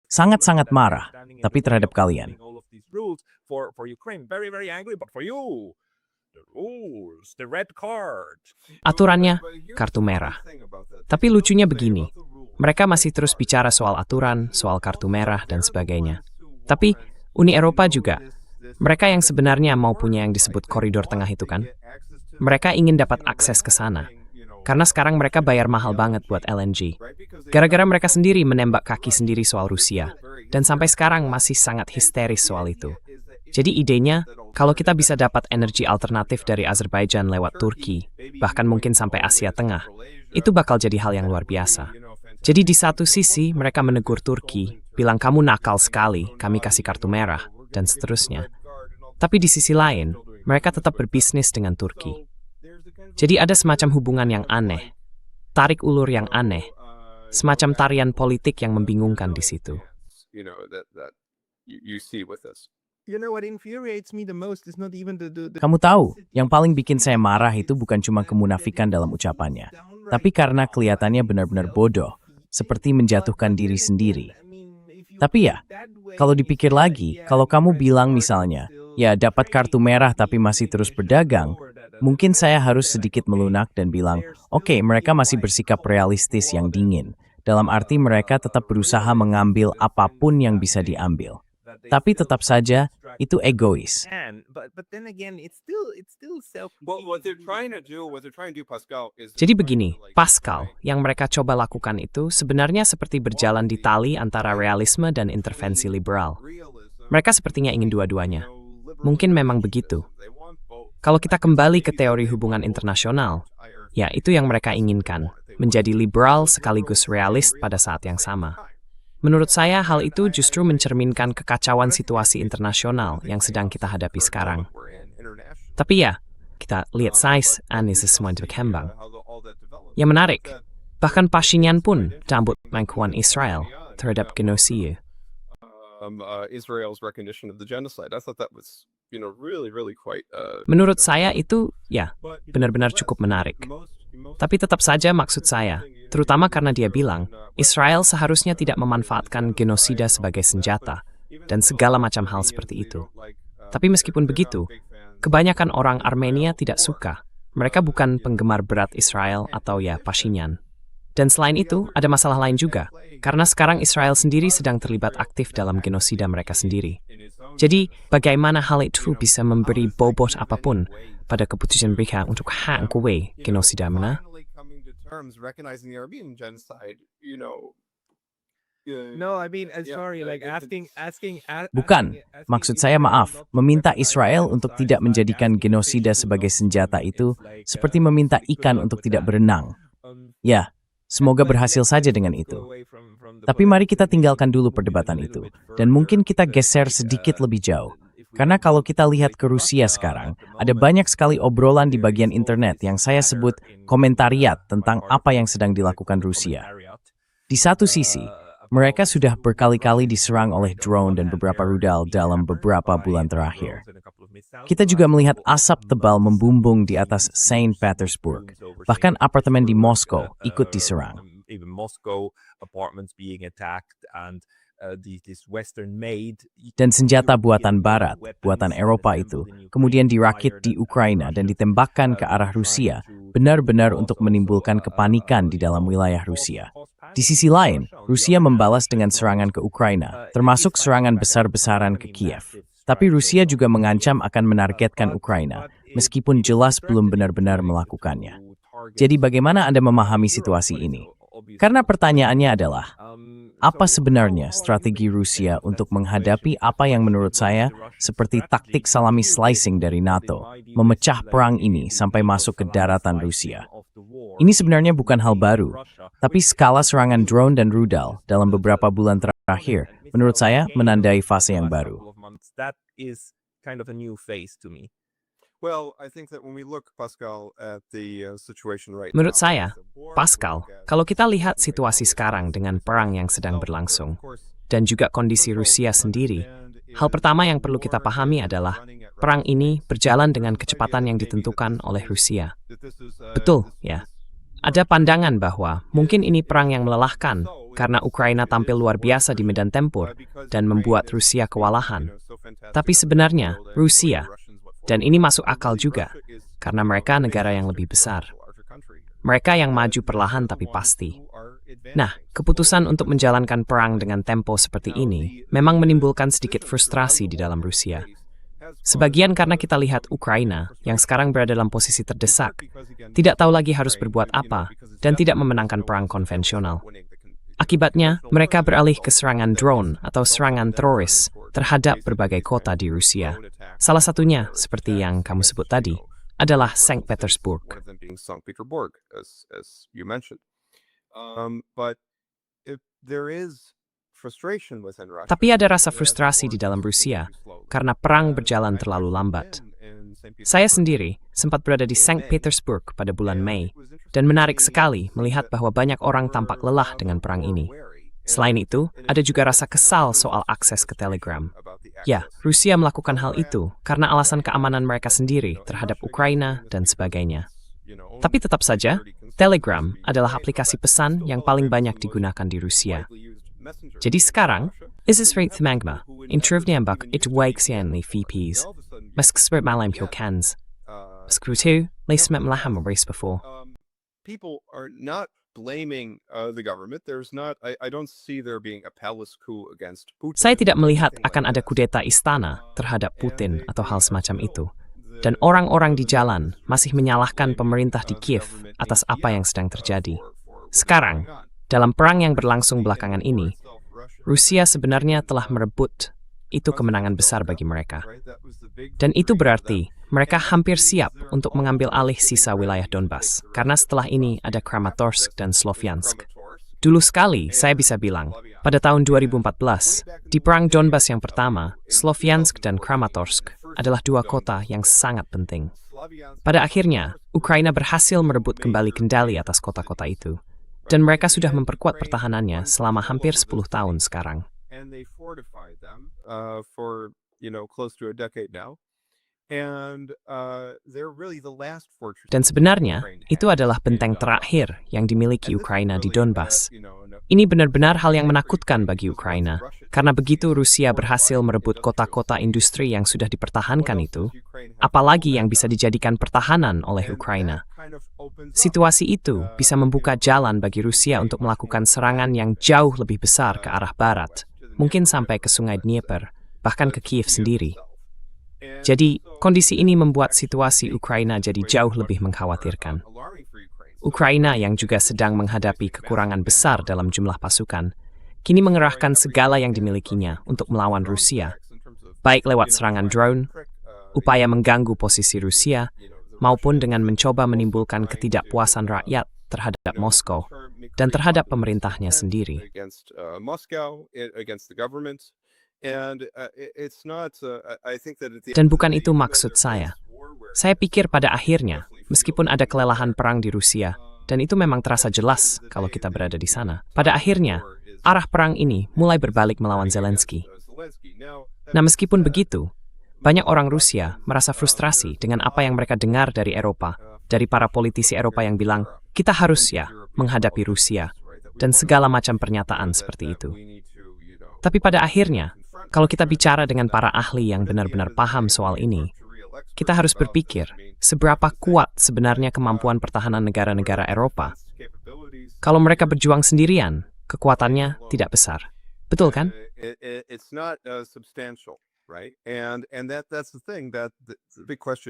Sangat-sangat marah, tapi terhadap kalian. Aturannya, kartu merah. Tapi lucunya begini, mereka masih terus bicara soal aturan, soal kartu merah, dan sebagainya. Tapi Uni Eropa juga, mereka yang sebenarnya mau punya yang disebut koridor tengah itu kan, mereka ingin dapat akses ke sana. Karena sekarang mereka bayar mahal banget buat LNG. Gara-gara mereka sendiri menembak kaki sendiri soal Rusia. Dan sampai sekarang masih sangat histeris soal itu. Jadi idenya, kalau kita bisa dapat energi alternatif dari Azerbaijan lewat Turki, bahkan mungkin sampai Asia Tengah, itu bakal jadi hal yang luar biasa. Jadi di satu sisi mereka menegur Turki, bilang kamu nakal sekali, kami kasih kartu merah, dan seterusnya. Tapi di sisi lain, mereka tetap berbisnis dengan Turki. Jadi ada semacam hubungan yang aneh, tarik ulur yang aneh, semacam tarian politik yang membingungkan di situ. Kamu tahu, yang paling bikin saya marah itu bukan cuma kemunafikan dalam ucapannya, tapi karena kelihatannya benar-benar bodoh, seperti menjatuhkan diri sendiri. Tapi ya, kalau dipikir lagi, kalau kamu bilang misalnya, ya dapat kartu merah tapi masih terus berdagang, mungkin saya harus sedikit melunak dan bilang, oke, mereka masih bersikap realistis yang dingin. Dalam arti mereka tetap berusaha mengambil apapun yang bisa diambil. Tapi tetap saja, itu egois. Jadi begini, Pascal, yang mereka coba lakukan itu sebenarnya seperti berjalan di tali antara realisme dan intervensi liberal. Mereka sepertinya ingin dua-duanya. Mungkin memang begitu. Kalau kita kembali ke teori hubungan internasional, ya itu yang mereka inginkan, menjadi liberal sekaligus realis pada saat yang sama. Menurut saya, hal itu justru mencerminkan kekacauan situasi internasional yang sedang kita hadapi sekarang. Tapi ya, kita lihat size Anies semua berkembang. Yang menarik, bahkan Pashinyan pun cabut pengakuan Israel terhadap genosida. Menurut saya itu, ya, benar-benar cukup menarik. Tapi tetap saja maksud saya, terutama karena dia bilang, Israel seharusnya tidak memanfaatkan genosida sebagai senjata, dan segala macam hal seperti itu. Tapi meskipun begitu, kebanyakan orang Armenia tidak suka. Mereka bukan penggemar berat Israel atau ya Pashinyan. Dan selain itu, ada masalah lain juga, karena sekarang Israel sendiri sedang terlibat aktif dalam genosida mereka sendiri. Jadi, bagaimana hal itu bisa memberi bobot apapun pada keputusan mereka untuk hangkue genosida mana? Bukan, maksud saya maaf, meminta Israel untuk tidak menjadikan genosida sebagai senjata itu seperti meminta ikan untuk tidak berenang. Ya, semoga berhasil saja dengan itu. Tapi mari kita tinggalkan dulu perdebatan itu, dan mungkin kita geser sedikit lebih jauh. Karena kalau kita lihat ke Rusia sekarang, ada banyak sekali obrolan di bagian internet yang saya sebut komentariat tentang apa yang sedang dilakukan Rusia. Di satu sisi, mereka sudah berkali-kali diserang oleh drone dan beberapa rudal dalam beberapa bulan terakhir. Kita juga melihat asap tebal membumbung di atas Saint Petersburg. Bahkan apartemen di Moskow ikut diserang. Dan senjata buatan Barat, buatan Eropa itu, kemudian dirakit di Ukraina dan ditembakkan ke arah Rusia, benar-benar untuk menimbulkan kepanikan di dalam wilayah Rusia. Di sisi lain, Rusia membalas dengan serangan ke Ukraina, termasuk serangan besar-besaran ke Kiev. Tapi Rusia juga mengancam akan menargetkan Ukraina, meskipun jelas belum benar-benar melakukannya. Jadi bagaimana Anda memahami situasi ini? Karena pertanyaannya adalah, Apa sebenarnya strategi Rusia untuk menghadapi apa yang menurut saya seperti taktik salami slicing dari NATO, memecah perang ini sampai masuk ke daratan Rusia? Ini sebenarnya bukan hal baru, tapi skala serangan drone dan rudal dalam beberapa bulan terakhir, menurut saya, menandai fase yang baru. That is kind of a new phase to me. Well, I think that when we look, Pascal, at the situation right Menurut now, saya, Pascal, kalau kita lihat situasi sekarang dengan perang yang sedang berlangsung, dan juga kondisi Rusia sendiri, hal pertama yang perlu kita pahami adalah perang ini berjalan dengan kecepatan yang ditentukan oleh Rusia. Betul, ya. Ada pandangan bahwa mungkin ini perang yang melelahkan karena Ukraina tampil luar biasa di medan tempur dan membuat Rusia kewalahan. Tapi sebenarnya, Rusia, dan ini masuk akal juga, karena mereka negara yang lebih besar. Mereka yang maju perlahan tapi pasti. Nah, keputusan untuk menjalankan perang dengan tempo seperti ini memang menimbulkan sedikit frustrasi di dalam Rusia. Sebagian karena kita lihat Ukraina, yang sekarang berada dalam posisi terdesak, tidak tahu lagi harus berbuat apa, dan tidak memenangkan perang konvensional. Akibatnya, mereka beralih ke serangan drone atau serangan teroris terhadap berbagai kota di Rusia. Salah satunya, seperti yang kamu sebut tadi, adalah Saint Petersburg. Tapi ada rasa frustrasi di dalam Rusia karena perang berjalan terlalu lambat. Saya sendiri sempat berada di Saint Petersburg pada bulan Mei, dan menarik sekali melihat bahwa banyak orang tampak lelah dengan perang ini. Selain itu, ada juga rasa kesal soal akses ke Telegram. Ya, Rusia melakukan hal itu karena alasan keamanan mereka sendiri terhadap Ukraina dan sebagainya. Tapi tetap saja, Telegram adalah aplikasi pesan yang paling banyak digunakan di Rusia. Jadi sekarang, Isis Wraith Magma, introvniambak itwaigsianli VPs, meskspert malam hilkans, skrutu, leismet melaham race before. People are not blaming the government. There's not. I don't see there being a palace coup against Putin. Saya tidak melihat akan ada kudeta istana terhadap Putin atau hal semacam itu. Dan orang-orang di jalan masih menyalahkan pemerintah di Kiev atas apa yang sedang terjadi. Sekarang, dalam perang yang berlangsung belakangan ini, Rusia sebenarnya telah merebut. Itu kemenangan besar bagi mereka. Dan itu berarti mereka hampir siap untuk mengambil alih sisa wilayah Donbas, karena setelah ini ada Kramatorsk dan Sloviansk. Dulu sekali, saya bisa bilang, pada tahun 2014, di Perang Donbas yang pertama, Sloviansk dan Kramatorsk adalah dua kota yang sangat penting. Pada akhirnya, Ukraina berhasil merebut kembali kendali atas kota-kota itu, dan mereka sudah memperkuat pertahanannya selama hampir 10 tahun sekarang. Dan sebenarnya, itu adalah benteng terakhir yang dimiliki Ukraina di Donbas. Ini benar-benar hal yang menakutkan bagi Ukraina, karena begitu Rusia berhasil merebut kota-kota industri yang sudah dipertahankan itu, apalagi yang bisa dijadikan pertahanan oleh Ukraina. Situasi itu bisa membuka jalan bagi Rusia untuk melakukan serangan yang jauh lebih besar ke arah barat, mungkin sampai ke Sungai Dnieper, bahkan ke Kiev sendiri. Jadi, kondisi ini membuat situasi Ukraina jadi jauh lebih mengkhawatirkan. Ukraina yang juga sedang menghadapi kekurangan besar dalam jumlah pasukan, kini mengerahkan segala yang dimilikinya untuk melawan Rusia, baik lewat serangan drone, upaya mengganggu posisi Rusia, maupun dengan mencoba menimbulkan ketidakpuasan rakyat terhadap Moskow dan terhadap pemerintahnya sendiri. Dan bukan itu maksud saya. Saya pikir pada akhirnya, meskipun ada kelelahan perang di Rusia, dan itu memang terasa jelas kalau kita berada di sana, pada akhirnya, arah perang ini mulai berbalik melawan Zelensky. Nah, meskipun begitu, banyak orang Rusia merasa frustrasi dengan apa yang mereka dengar dari Eropa, dari para politisi Eropa yang bilang, kita harus ya menghadapi Rusia, dan segala macam pernyataan seperti itu. Tapi pada akhirnya, kalau kita bicara dengan para ahli yang benar-benar paham soal ini, kita harus berpikir seberapa kuat sebenarnya kemampuan pertahanan negara-negara Eropa. Kalau mereka berjuang sendirian, kekuatannya tidak besar. Betul kan?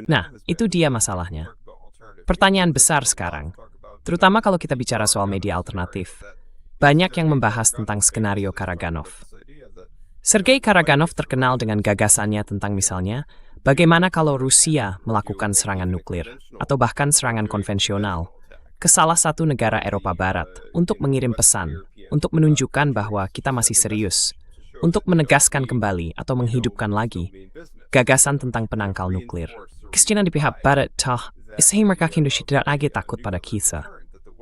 Nah, itu dia masalahnya. Pertanyaan besar sekarang, terutama kalau kita bicara soal media alternatif. banyak yang membahas tentang skenario Karaganov. Sergei Karaganov terkenal dengan gagasannya tentang misalnya, bagaimana kalau Rusia melakukan serangan nuklir atau bahkan serangan konvensional ke salah satu negara Eropa Barat untuk mengirim pesan, untuk menunjukkan bahwa kita masih serius, untuk menegaskan kembali atau menghidupkan lagi gagasan tentang penangkal nuklir. Kesedihan di pihak Barat sehingga mereka Indonesia tidak lagi takut pada kita.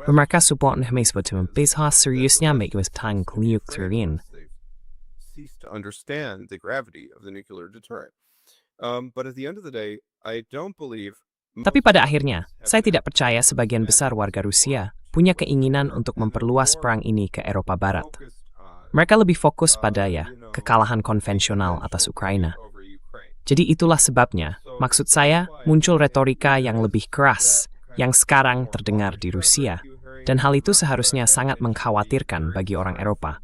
Mereka support sebetulnya besar seriusnya mereka tentang nuklir ini. Cease to understand the gravity of the nuclear deterrent. But at the end of the day, I don't believe. Tapi pada akhirnya, saya tidak percaya sebagian besar warga Rusia punya keinginan untuk memperluas perang ini ke Eropa Barat. Mereka lebih fokus pada kekalahan konvensional atas Ukraina. Jadi itulah sebabnya, maksud saya, muncul retorika yang lebih keras yang sekarang terdengar di Rusia. Dan hal itu seharusnya sangat mengkhawatirkan bagi orang Eropa.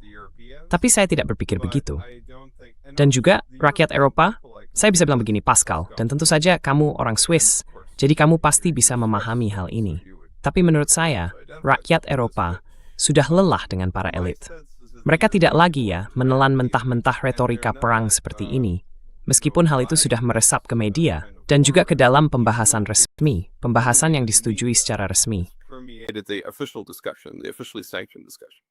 Tapi saya tidak berpikir begitu. Dan juga, rakyat Eropa, saya bisa bilang begini, Pascal, dan tentu saja kamu orang Swiss, jadi kamu pasti bisa memahami hal ini. Tapi menurut saya, rakyat Eropa sudah lelah dengan para elit. Mereka tidak lagi menelan mentah-mentah retorika perang seperti ini, meskipun hal itu sudah meresap ke media, dan juga ke dalam pembahasan resmi, pembahasan yang disetujui secara resmi. The official discussion, the officially sanctioned discussion.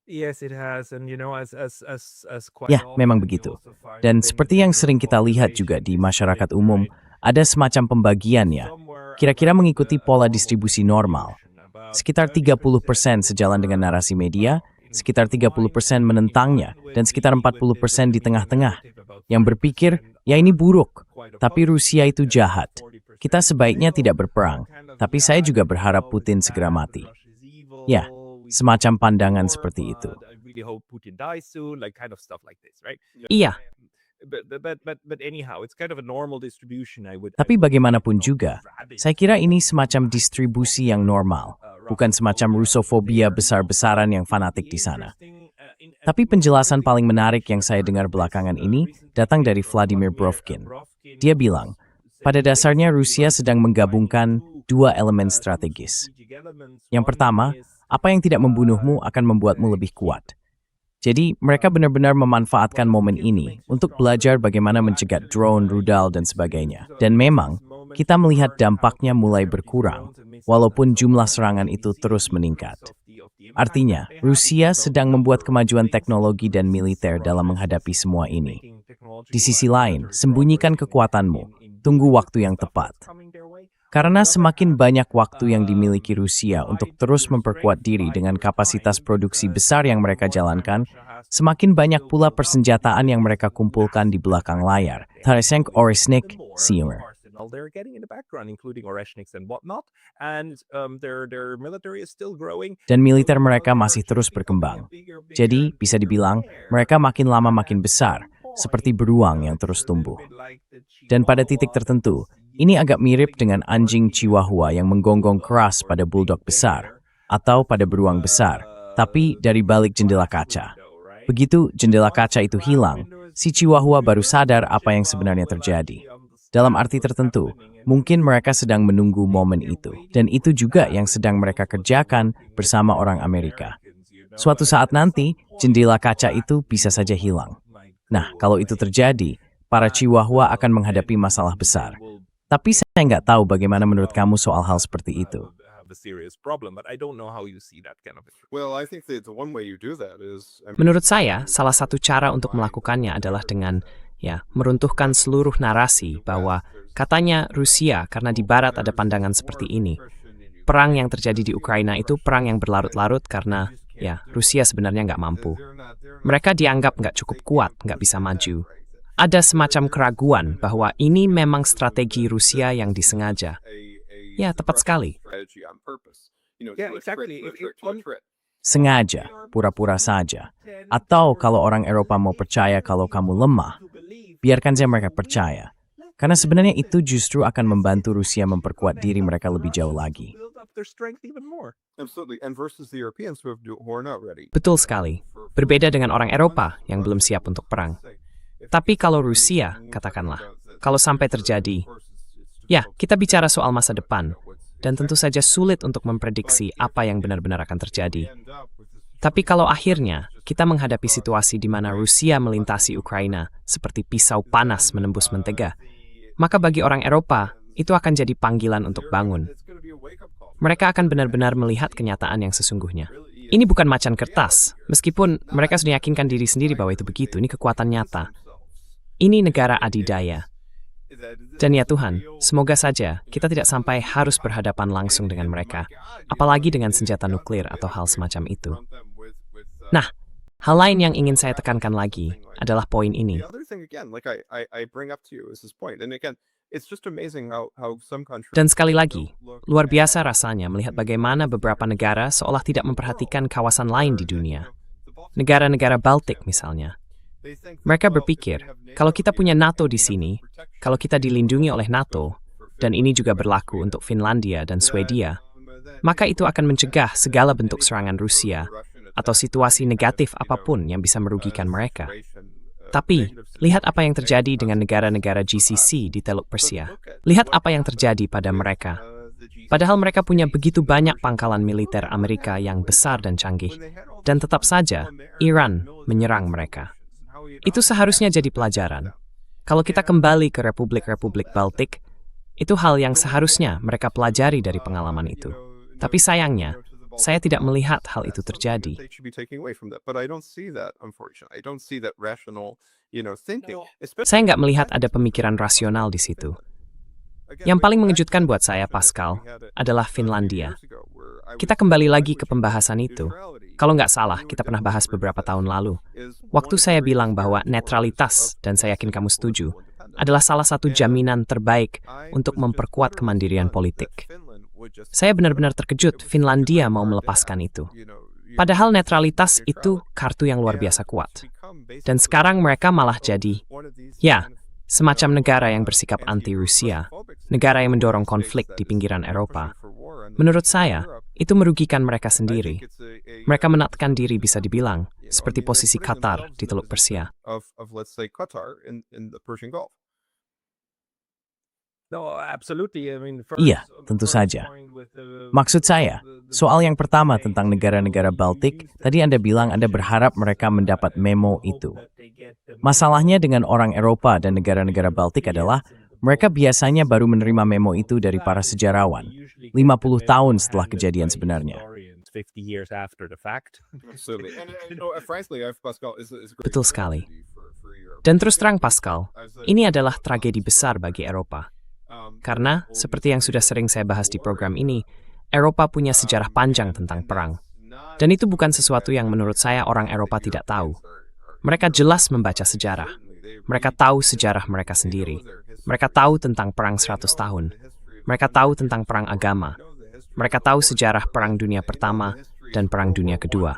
Yes, it has, and as quite Ya, often memang we begitu. also find Dan things seperti yang in sering kita European lihat juga di population, masyarakat right? umum, ada semacam pembagiannya. Somewhere Kira-kira around mengikuti the pola normal distribusi normal. distribution, about Sekitar 30% sejalan dengan narasi media, sekitar 30% menentangnya, dan sekitar 40% di tengah-tengah, yang berpikir, ya ini buruk, tapi Rusia itu jahat. Kita sebaiknya tidak berperang, tapi saya juga berharap Putin segera mati. Ya, semacam pandangan seperti itu. Iya, Tapi bagaimanapun juga, saya kira ini semacam distribusi yang normal, bukan semacam Rusofobia besar-besaran yang fanatik di sana. Tapi penjelasan paling menarik yang saya dengar belakangan ini datang dari Vladimir Brovkin. Dia bilang, pada dasarnya Rusia sedang menggabungkan dua elemen strategis. Yang pertama, apa yang tidak membunuhmu akan membuatmu lebih kuat. Jadi, mereka benar-benar memanfaatkan momen ini untuk belajar bagaimana mencegat drone, rudal, dan sebagainya. Dan memang, kita melihat dampaknya mulai berkurang, walaupun jumlah serangan itu terus meningkat. Artinya, Rusia sedang membuat kemajuan teknologi dan militer dalam menghadapi semua ini. Di sisi lain, sembunyikan kekuatanmu, tunggu waktu yang tepat. Karena semakin banyak waktu yang dimiliki Rusia untuk terus memperkuat diri dengan kapasitas produksi besar yang mereka jalankan, semakin banyak pula persenjataan yang mereka kumpulkan di belakang layar. Tarasenko, Oresnik, Seymour. They're getting in the background, including Oreshniks and whatnot, and their military is still growing. Dan militer mereka masih terus berkembang. Jadi, bisa dibilang, mereka makin lama makin besar, seperti beruang yang terus tumbuh. Dan pada titik tertentu, ini agak mirip dengan anjing Chihuahua yang menggonggong keras pada bulldog besar, atau pada beruang besar, tapi dari balik jendela kaca. Begitu jendela kaca itu hilang, si Chihuahua baru sadar apa yang sebenarnya terjadi. Dalam arti tertentu, mungkin mereka sedang menunggu momen itu. Dan itu juga yang sedang mereka kerjakan bersama orang Amerika. Suatu saat nanti, jendela kaca itu bisa saja hilang. Nah, kalau itu terjadi, para Chihuahua akan menghadapi masalah besar. Tapi saya nggak tahu bagaimana menurut kamu soal hal seperti itu. menurut saya, salah satu cara untuk melakukannya adalah dengan meruntuhkan seluruh narasi bahwa katanya Rusia karena di Barat ada pandangan seperti ini. Perang yang terjadi di Ukraina itu perang yang berlarut-larut karena Rusia sebenarnya nggak mampu. Mereka dianggap nggak cukup kuat, nggak bisa maju. Ada semacam keraguan bahwa ini memang strategi Rusia yang disengaja. Ya, tepat sekali. Sengaja, pura-pura saja. Atau kalau orang Eropa mau percaya kalau kamu lemah, biarkan saja mereka percaya. Karena sebenarnya itu justru akan membantu Rusia memperkuat diri mereka lebih jauh lagi. Betul sekali. Berbeda dengan orang Eropa yang belum siap untuk perang. Tapi kalau Rusia, katakanlah, kalau sampai terjadi, kita bicara soal masa depan, dan tentu saja sulit untuk memprediksi apa yang benar-benar akan terjadi. Tapi kalau akhirnya kita menghadapi situasi di mana Rusia melintasi Ukraina seperti pisau panas menembus mentega, maka bagi orang Eropa, itu akan jadi panggilan untuk bangun. Mereka akan benar-benar melihat kenyataan yang sesungguhnya. Ini bukan macan kertas, meskipun mereka sudah yakinkan diri sendiri bahwa itu begitu, ini kekuatan nyata. Ini negara adidaya. Dan ya Tuhan, semoga saja kita tidak sampai harus berhadapan langsung dengan mereka, apalagi dengan senjata nuklir atau hal semacam itu. Nah, hal lain yang ingin saya tekankan lagi adalah poin ini. Dan sekali lagi, luar biasa rasanya melihat bagaimana beberapa negara seolah tidak memperhatikan kawasan lain di dunia. Negara-negara Baltik misalnya. Mereka berpikir, kalau kita punya NATO di sini, kalau kita dilindungi oleh NATO, dan ini juga berlaku untuk Finlandia dan Swedia, maka itu akan mencegah segala bentuk serangan Rusia atau situasi negatif apapun yang bisa merugikan mereka. Tapi, lihat apa yang terjadi dengan negara-negara GCC di Teluk Persia. Lihat apa yang terjadi pada mereka. Padahal mereka punya begitu banyak pangkalan militer Amerika yang besar dan canggih. Dan tetap saja, Iran menyerang mereka. Itu seharusnya jadi pelajaran. Kalau kita kembali ke republik-republik Baltik, itu hal yang seharusnya mereka pelajari dari pengalaman itu. Tapi sayangnya, saya tidak melihat hal itu terjadi. Saya nggak melihat ada pemikiran rasional di situ. Yang paling mengejutkan buat saya, Pascal, adalah Finlandia. Kita kembali lagi ke pembahasan itu. Kalau nggak salah, kita pernah bahas beberapa tahun lalu. Waktu saya bilang bahwa netralitas, dan saya yakin kamu setuju, adalah salah satu jaminan terbaik untuk memperkuat kemandirian politik. Saya benar-benar terkejut Finlandia mau melepaskan itu. Padahal netralitas itu kartu yang luar biasa kuat. Dan sekarang mereka malah jadi, ya, semacam negara yang bersikap anti-Rusia, negara yang mendorong konflik di pinggiran Eropa. Menurut saya, itu merugikan mereka sendiri. Mereka menatkan diri bisa dibilang, seperti posisi Qatar di Teluk Persia. Iya, tentu saja. Maksud saya, soal yang pertama tentang negara-negara Baltik, tadi Anda bilang Anda berharap mereka mendapat memo itu. Masalahnya dengan orang Eropa dan negara-negara Baltik adalah mereka biasanya baru menerima memo itu dari para sejarawan, 50 tahun setelah kejadian sebenarnya. Betul sekali. Dan terus terang, Pascal, ini adalah tragedi besar bagi Eropa. Karena, seperti yang sudah sering saya bahas di program ini, Eropa punya sejarah panjang tentang perang. Dan itu bukan sesuatu yang menurut saya orang Eropa tidak tahu. Mereka jelas membaca sejarah. Mereka tahu sejarah mereka sendiri. Mereka tahu tentang perang 100 tahun. Mereka tahu tentang perang agama. Mereka tahu sejarah Perang Dunia Pertama dan Perang Dunia Kedua.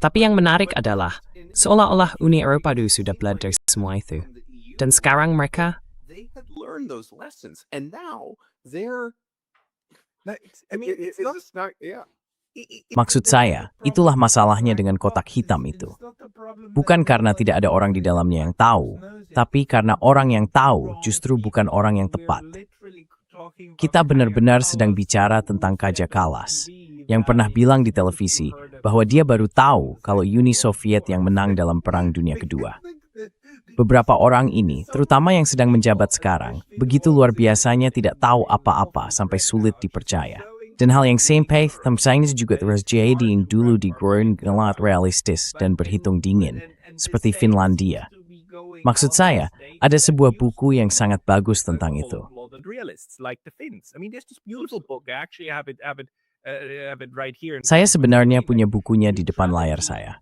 Tapi yang menarik adalah, seolah-olah Uni Eropa dulu sudah belajar semua itu. Dan sekarang mereka Maksud saya, itulah masalahnya dengan kotak hitam itu. Bukan karena tidak ada orang di dalamnya yang tahu, tapi karena orang yang tahu justru bukan orang yang tepat. Kita benar-benar sedang bicara tentang Kaja Kallas, yang pernah bilang di televisi bahwa dia baru tahu kalau Uni Soviet yang menang dalam Perang Dunia Kedua. Beberapa orang ini, terutama yang sedang menjabat sekarang, begitu luar biasanya tidak tahu apa-apa sampai sulit dipercaya. Dan hal yang sampai tampaknya juga terjadi yang dulu di Groenland realistis dan berhitung dingin, seperti Finlandia. Maksud saya, ada sebuah buku yang sangat bagus tentang itu. Saya sebenarnya punya bukunya di depan layar saya.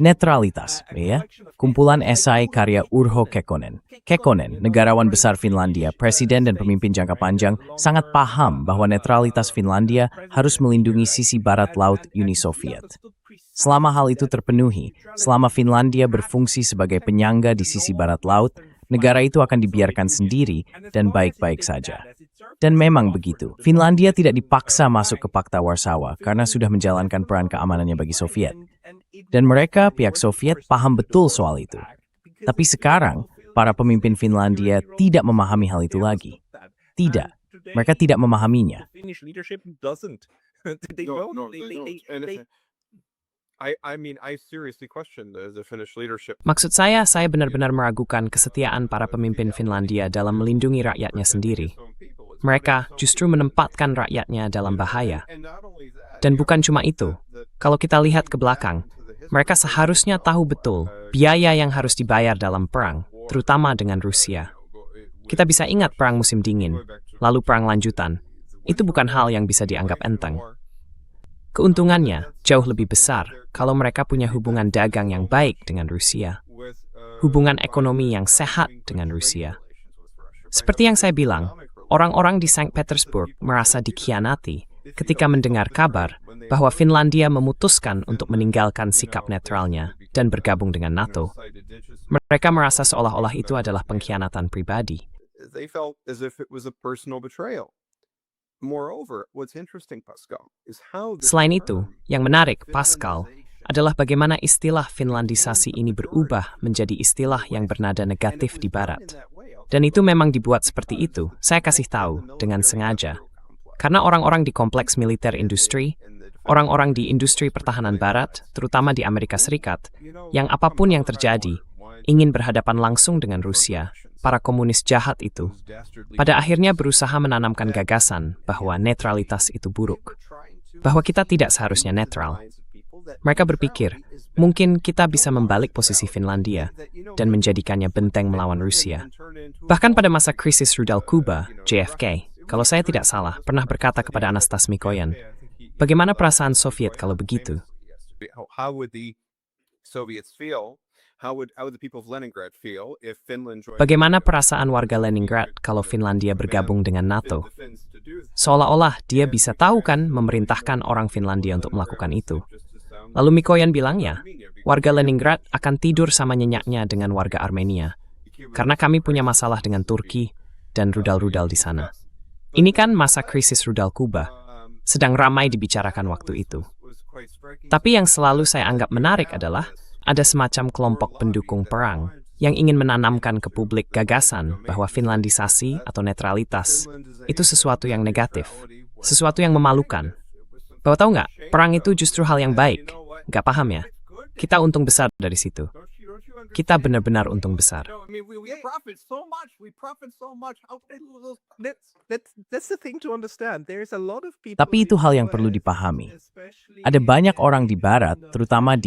Netralitas, ya, kumpulan esai karya Urho Kekkonen. Kekkonen, negarawan besar Finlandia, presiden dan pemimpin jangka panjang, sangat paham bahwa netralitas Finlandia harus melindungi sisi barat laut Uni Soviet. Selama hal itu terpenuhi, selama Finlandia berfungsi sebagai penyangga di sisi barat laut, negara itu akan dibiarkan sendiri dan baik-baik saja. Dan memang begitu. Finlandia tidak dipaksa masuk ke Pakta Warsawa karena sudah menjalankan peran keamanannya bagi Soviet. Dan mereka, pihak Soviet, paham betul soal itu. Tapi sekarang, para pemimpin Finlandia tidak memahami hal itu lagi. Tidak. Mereka tidak memahaminya. I seriously question the Finnish leadership. Maksud saya benar-benar meragukan kesetiaan para pemimpin Finlandia dalam melindungi rakyatnya sendiri. Mereka justru menempatkan rakyatnya dalam bahaya. Dan bukan cuma itu, kalau kita lihat ke belakang, mereka seharusnya tahu betul biaya yang harus dibayar dalam perang, terutama dengan Rusia. Kita bisa ingat perang musim dingin, lalu perang lanjutan. Itu bukan hal yang bisa dianggap enteng. Keuntungannya jauh lebih besar kalau mereka punya hubungan dagang yang baik dengan Rusia, hubungan ekonomi yang sehat dengan Rusia. Seperti yang saya bilang, orang-orang di Saint Petersburg merasa dikhianati ketika mendengar kabar bahwa Finlandia memutuskan untuk meninggalkan sikap netralnya dan bergabung dengan NATO. Mereka merasa seolah-olah itu adalah pengkhianatan pribadi. They felt as if it was a personal betrayal. Moreover, what's interesting, Pascal, is how this Selain itu, term yang menarik, Pascal, adalah bagaimana istilah Finlandisasi ini berubah menjadi istilah yang bernada negatif di Barat. Dan itu memang dibuat seperti itu, saya kasih tahu, dengan sengaja. Karena orang-orang di kompleks militer industri, orang-orang di industri pertahanan Barat, terutama di Amerika Serikat, yang apapun yang terjadi, ingin berhadapan langsung dengan Rusia, para komunis jahat itu, pada akhirnya berusaha menanamkan gagasan bahwa netralitas itu buruk, bahwa kita tidak seharusnya netral. Mereka berpikir, mungkin kita bisa membalik posisi Finlandia dan menjadikannya benteng melawan Rusia. Bahkan pada masa krisis rudal Kuba, JFK, kalau saya tidak salah, pernah berkata kepada Anastas Mikoyan, bagaimana perasaan Soviet kalau begitu? how would the Soviets feel? How would the people of Leningrad feel if Finland joined? Bagaimana perasaan warga Leningrad kalau Finlandia bergabung dengan NATO? Seolah-olah dia bisa tahu kan memerintahkan orang Finlandia untuk melakukan itu. Lalu Mikoyan bilangnya, warga Leningrad akan tidur sama nyenyaknya dengan warga Armenia, karena kami punya masalah dengan Turki dan rudal-rudal di sana. Ini kan masa krisis rudal Kuba, sedang ramai dibicarakan waktu itu. Tapi yang selalu saya anggap menarik adalah ada semacam kelompok pendukung perang yang ingin menanamkan ke publik gagasan bahwa Finlandisasi atau netralitas itu sesuatu yang negatif, sesuatu yang memalukan. Bahwa tahu nggak, perang itu justru hal yang baik. Nggak paham ya? Kita untung besar dari situ. Kita benar-benar untung besar. We profit so much. We profit so much. That's the thing to understand. There's a lot of people. Tapi itu hal yang perlu dipahami. Ada banyak orang di Barat, terutama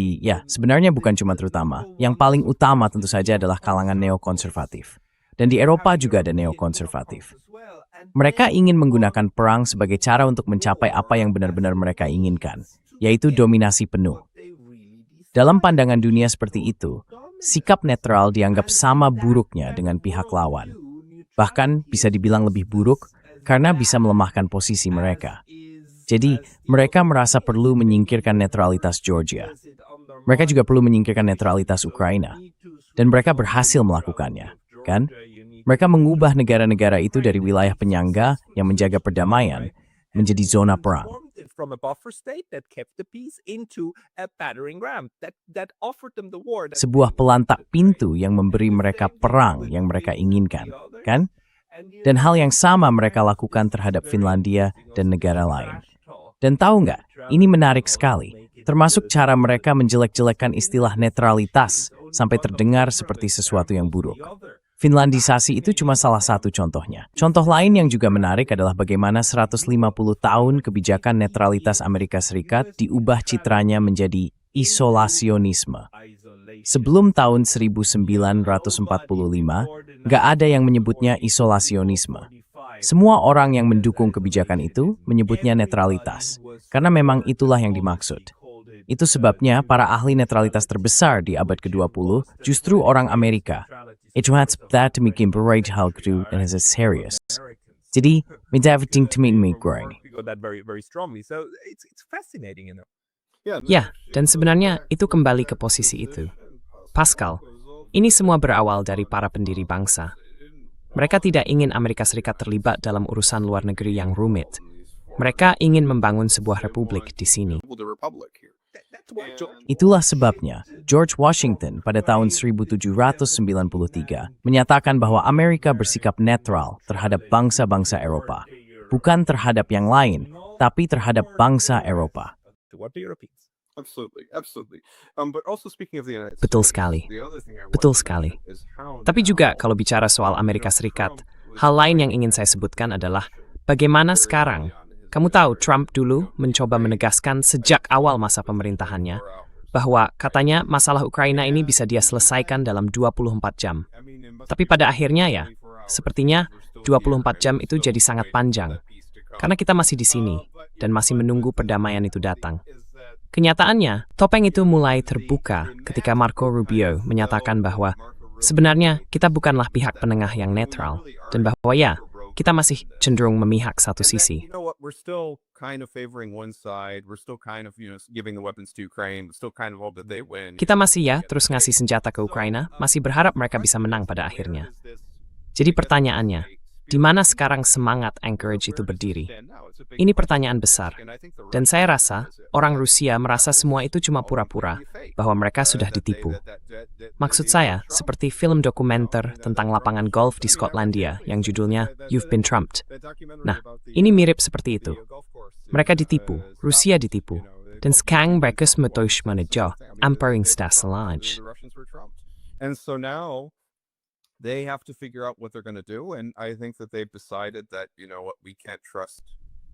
sebenarnya bukan cuma terutama, yang paling utama tentu saja adalah kalangan neokonservatif. Dan di Eropa juga ada neokonservatif. Mereka ingin menggunakan perang sebagai cara untuk mencapai apa yang benar-benar mereka inginkan, yaitu dominasi penuh. Dalam pandangan dunia seperti itu, sikap netral dianggap sama buruknya dengan pihak lawan. Bahkan bisa dibilang lebih buruk karena bisa melemahkan posisi mereka. Jadi, mereka merasa perlu menyingkirkan netralitas Georgia. Mereka juga perlu menyingkirkan netralitas Ukraina. Dan mereka berhasil melakukannya, kan? Mereka mengubah negara-negara itu dari wilayah penyangga yang menjaga perdamaian menjadi zona perang. From a buffer state that kept the peace into a battering ram that offered them the war. Sebuah pelantak pintu yang memberi mereka perang yang mereka inginkan, kan? Dan hal yang sama mereka lakukan terhadap Finlandia dan negara lain. Dan tahu nggak, ini menarik sekali, termasuk cara mereka menjelek-jelekan istilah netralitas sampai terdengar seperti sesuatu yang buruk. Finlandisasi itu cuma salah satu contohnya. Contoh lain yang juga menarik adalah bagaimana 150 tahun kebijakan netralitas Amerika Serikat diubah citranya menjadi isolasionisme. Sebelum tahun 1945, nggak ada yang menyebutnya isolasionisme. Semua orang yang mendukung kebijakan itu menyebutnya netralitas, karena memang itulah yang dimaksud. Itu sebabnya para ahli netralitas terbesar di abad ke-20 justru orang Amerika. Itu that demikian berat hal itu dan serius. Jadi, minta everything to meet me growing. Very strongly. So it's fascinating, Ya, dan sebenarnya itu kembali ke posisi itu. Pascal, ini semua berawal dari para pendiri bangsa. Mereka tidak ingin Amerika Serikat terlibat dalam urusan luar negeri yang rumit. Mereka ingin membangun sebuah republik di sini. Itulah sebabnya George Washington pada tahun 1793 menyatakan bahwa Amerika bersikap netral terhadap bangsa-bangsa Eropa, bukan terhadap yang lain, tapi terhadap bangsa Eropa. Absolutely, absolutely. But also speaking of the United Betul States, sekali. the other thing I Betul wanted to sekali. mention is how Tapi now, juga kalau bicara soal Amerika Serikat, hal lain yang ingin saya sebutkan adalah bagaimana sekarang. Kamu tahu Trump dulu mencoba menegaskan sejak awal masa pemerintahannya bahwa katanya masalah Ukraina ini bisa dia selesaikan dalam 24 jam. Tapi pada akhirnya ya, sepertinya 24 jam itu jadi sangat panjang. Karena kita masih di sini dan masih menunggu perdamaian itu datang. Kenyataannya, topeng itu mulai terbuka ketika Marco Rubio menyatakan bahwa sebenarnya kita bukanlah pihak penengah yang netral dan bahwa ya, kita masih cenderung memihak satu and that, sisi. you know what, we're still kind of favoring one side. We're still kind of, giving the weapons to Ukraine. Still kind of hope that they win. Kita masih ya terus ngasih senjata ke Ukraina, masih berharap mereka bisa menang pada akhirnya. Jadi pertanyaannya, di mana sekarang semangat Anchorage itu berdiri? Ini pertanyaan besar. Dan saya rasa orang Rusia merasa semua itu cuma pura-pura, bahwa mereka sudah ditipu. Maksud saya, seperti film dokumenter tentang lapangan golf di Skotlandia yang judulnya You've Been Trumped. Nah, ini mirip seperti itu. Mereka ditipu, Rusia ditipu, dan sekarang mereka memutus menuju Amparing Staselage. And so now they have to figure out what they're going to do, and I think that they've decided that, what, we can't trust.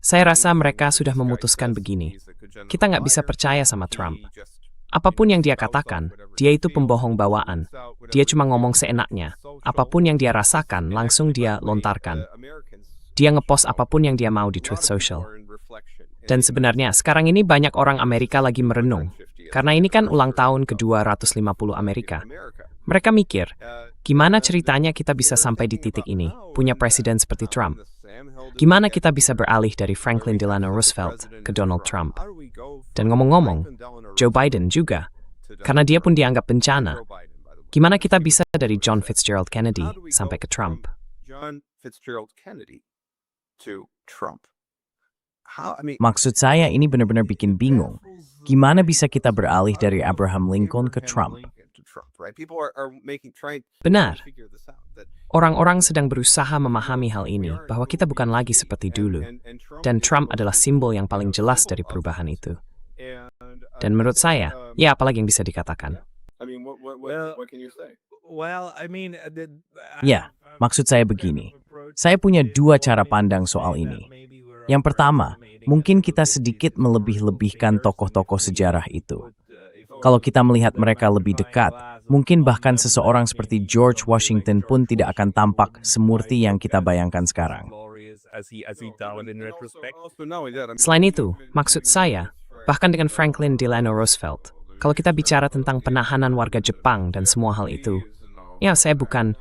Saya rasa mereka sudah memutuskan begini. Kita nggak bisa percaya sama Trump. Apapun yang dia katakan, dia itu pembohong bawaan. Dia cuma ngomong seenaknya. Apapun yang dia rasakan, langsung dia lontarkan. Dia ngepost apapun yang dia mau di Truth Social. Dan sebenarnya, sekarang ini banyak orang Amerika lagi merenung. Karena ini kan ulang tahun ke-250 Amerika. Mereka mikir, gimana ceritanya kita bisa sampai di titik ini, punya presiden seperti Trump? Gimana kita bisa beralih dari Franklin Delano Roosevelt ke Donald Trump? Dan ngomong-ngomong, Joe Biden juga, karena dia pun dianggap bencana. Gimana kita bisa dari John Fitzgerald Kennedy sampai ke Trump? John Fitzgerald Kennedy to Trump. Maksud saya ini benar-benar bikin bingung. Gimana bisa kita beralih dari Abraham Lincoln ke Trump? Benar. Orang-orang sedang berusaha memahami hal ini, bahwa kita bukan lagi seperti dulu. Dan Trump adalah simbol yang paling jelas dari perubahan itu. Dan menurut saya, ya apalagi yang bisa dikatakan. Ya, maksud saya begini. Saya punya dua cara pandang soal ini. Yang pertama, mungkin kita sedikit melebih-lebihkan tokoh-tokoh sejarah itu. Kalau kita melihat mereka lebih dekat, mungkin bahkan seseorang seperti George Washington pun tidak akan tampak semurti yang kita bayangkan sekarang. Selain itu, maksud saya, bahkan dengan Franklin Delano Roosevelt, kalau kita bicara tentang penahanan warga Jepang dan semua hal itu, ya saya bukan,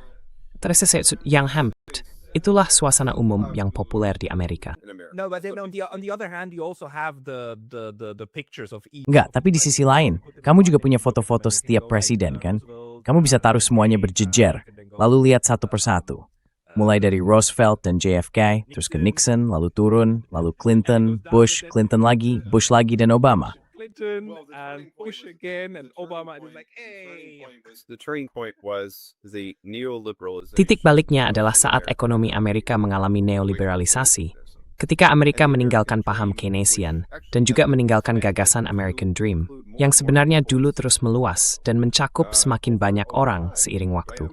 yang hampt, itulah suasana umum yang populer di Amerika. No, but then on the other hand, you also have the pictures of Enggak, tapi di sisi lain, kamu juga punya foto-foto setiap presiden, kan? Kamu bisa taruh semuanya berjejer, lalu lihat satu persatu. Mulai dari Roosevelt dan JFK, terus ke Nixon, lalu turun, lalu Clinton, Bush, Clinton lagi, Bush lagi, dan Obama. Clinton and Bush again and Obama. And like, hey. The turning point was the neoliberalization. Titik baliknya adalah saat ekonomi Amerika mengalami neoliberalisasi, ketika Amerika meninggalkan paham Keynesian dan juga meninggalkan gagasan American Dream, yang sebenarnya dulu terus meluas dan mencakup semakin banyak orang seiring waktu.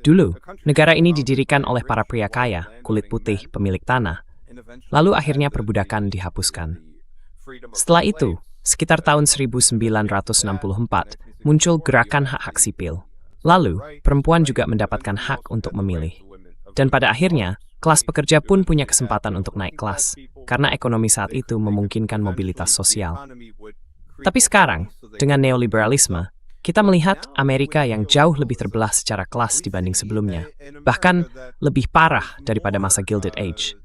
Dulu, negara ini didirikan oleh para pria kaya, kulit putih, pemilik tanah. Lalu akhirnya perbudakan dihapuskan. Setelah itu, sekitar tahun 1964, muncul gerakan hak-hak sipil. Lalu, perempuan juga mendapatkan hak untuk memilih. Dan pada akhirnya, kelas pekerja pun punya kesempatan untuk naik kelas, karena ekonomi saat itu memungkinkan mobilitas sosial. Tapi sekarang, dengan neoliberalisme, kita melihat Amerika yang jauh lebih terbelah secara kelas dibanding sebelumnya. Bahkan lebih parah daripada masa Gilded Age.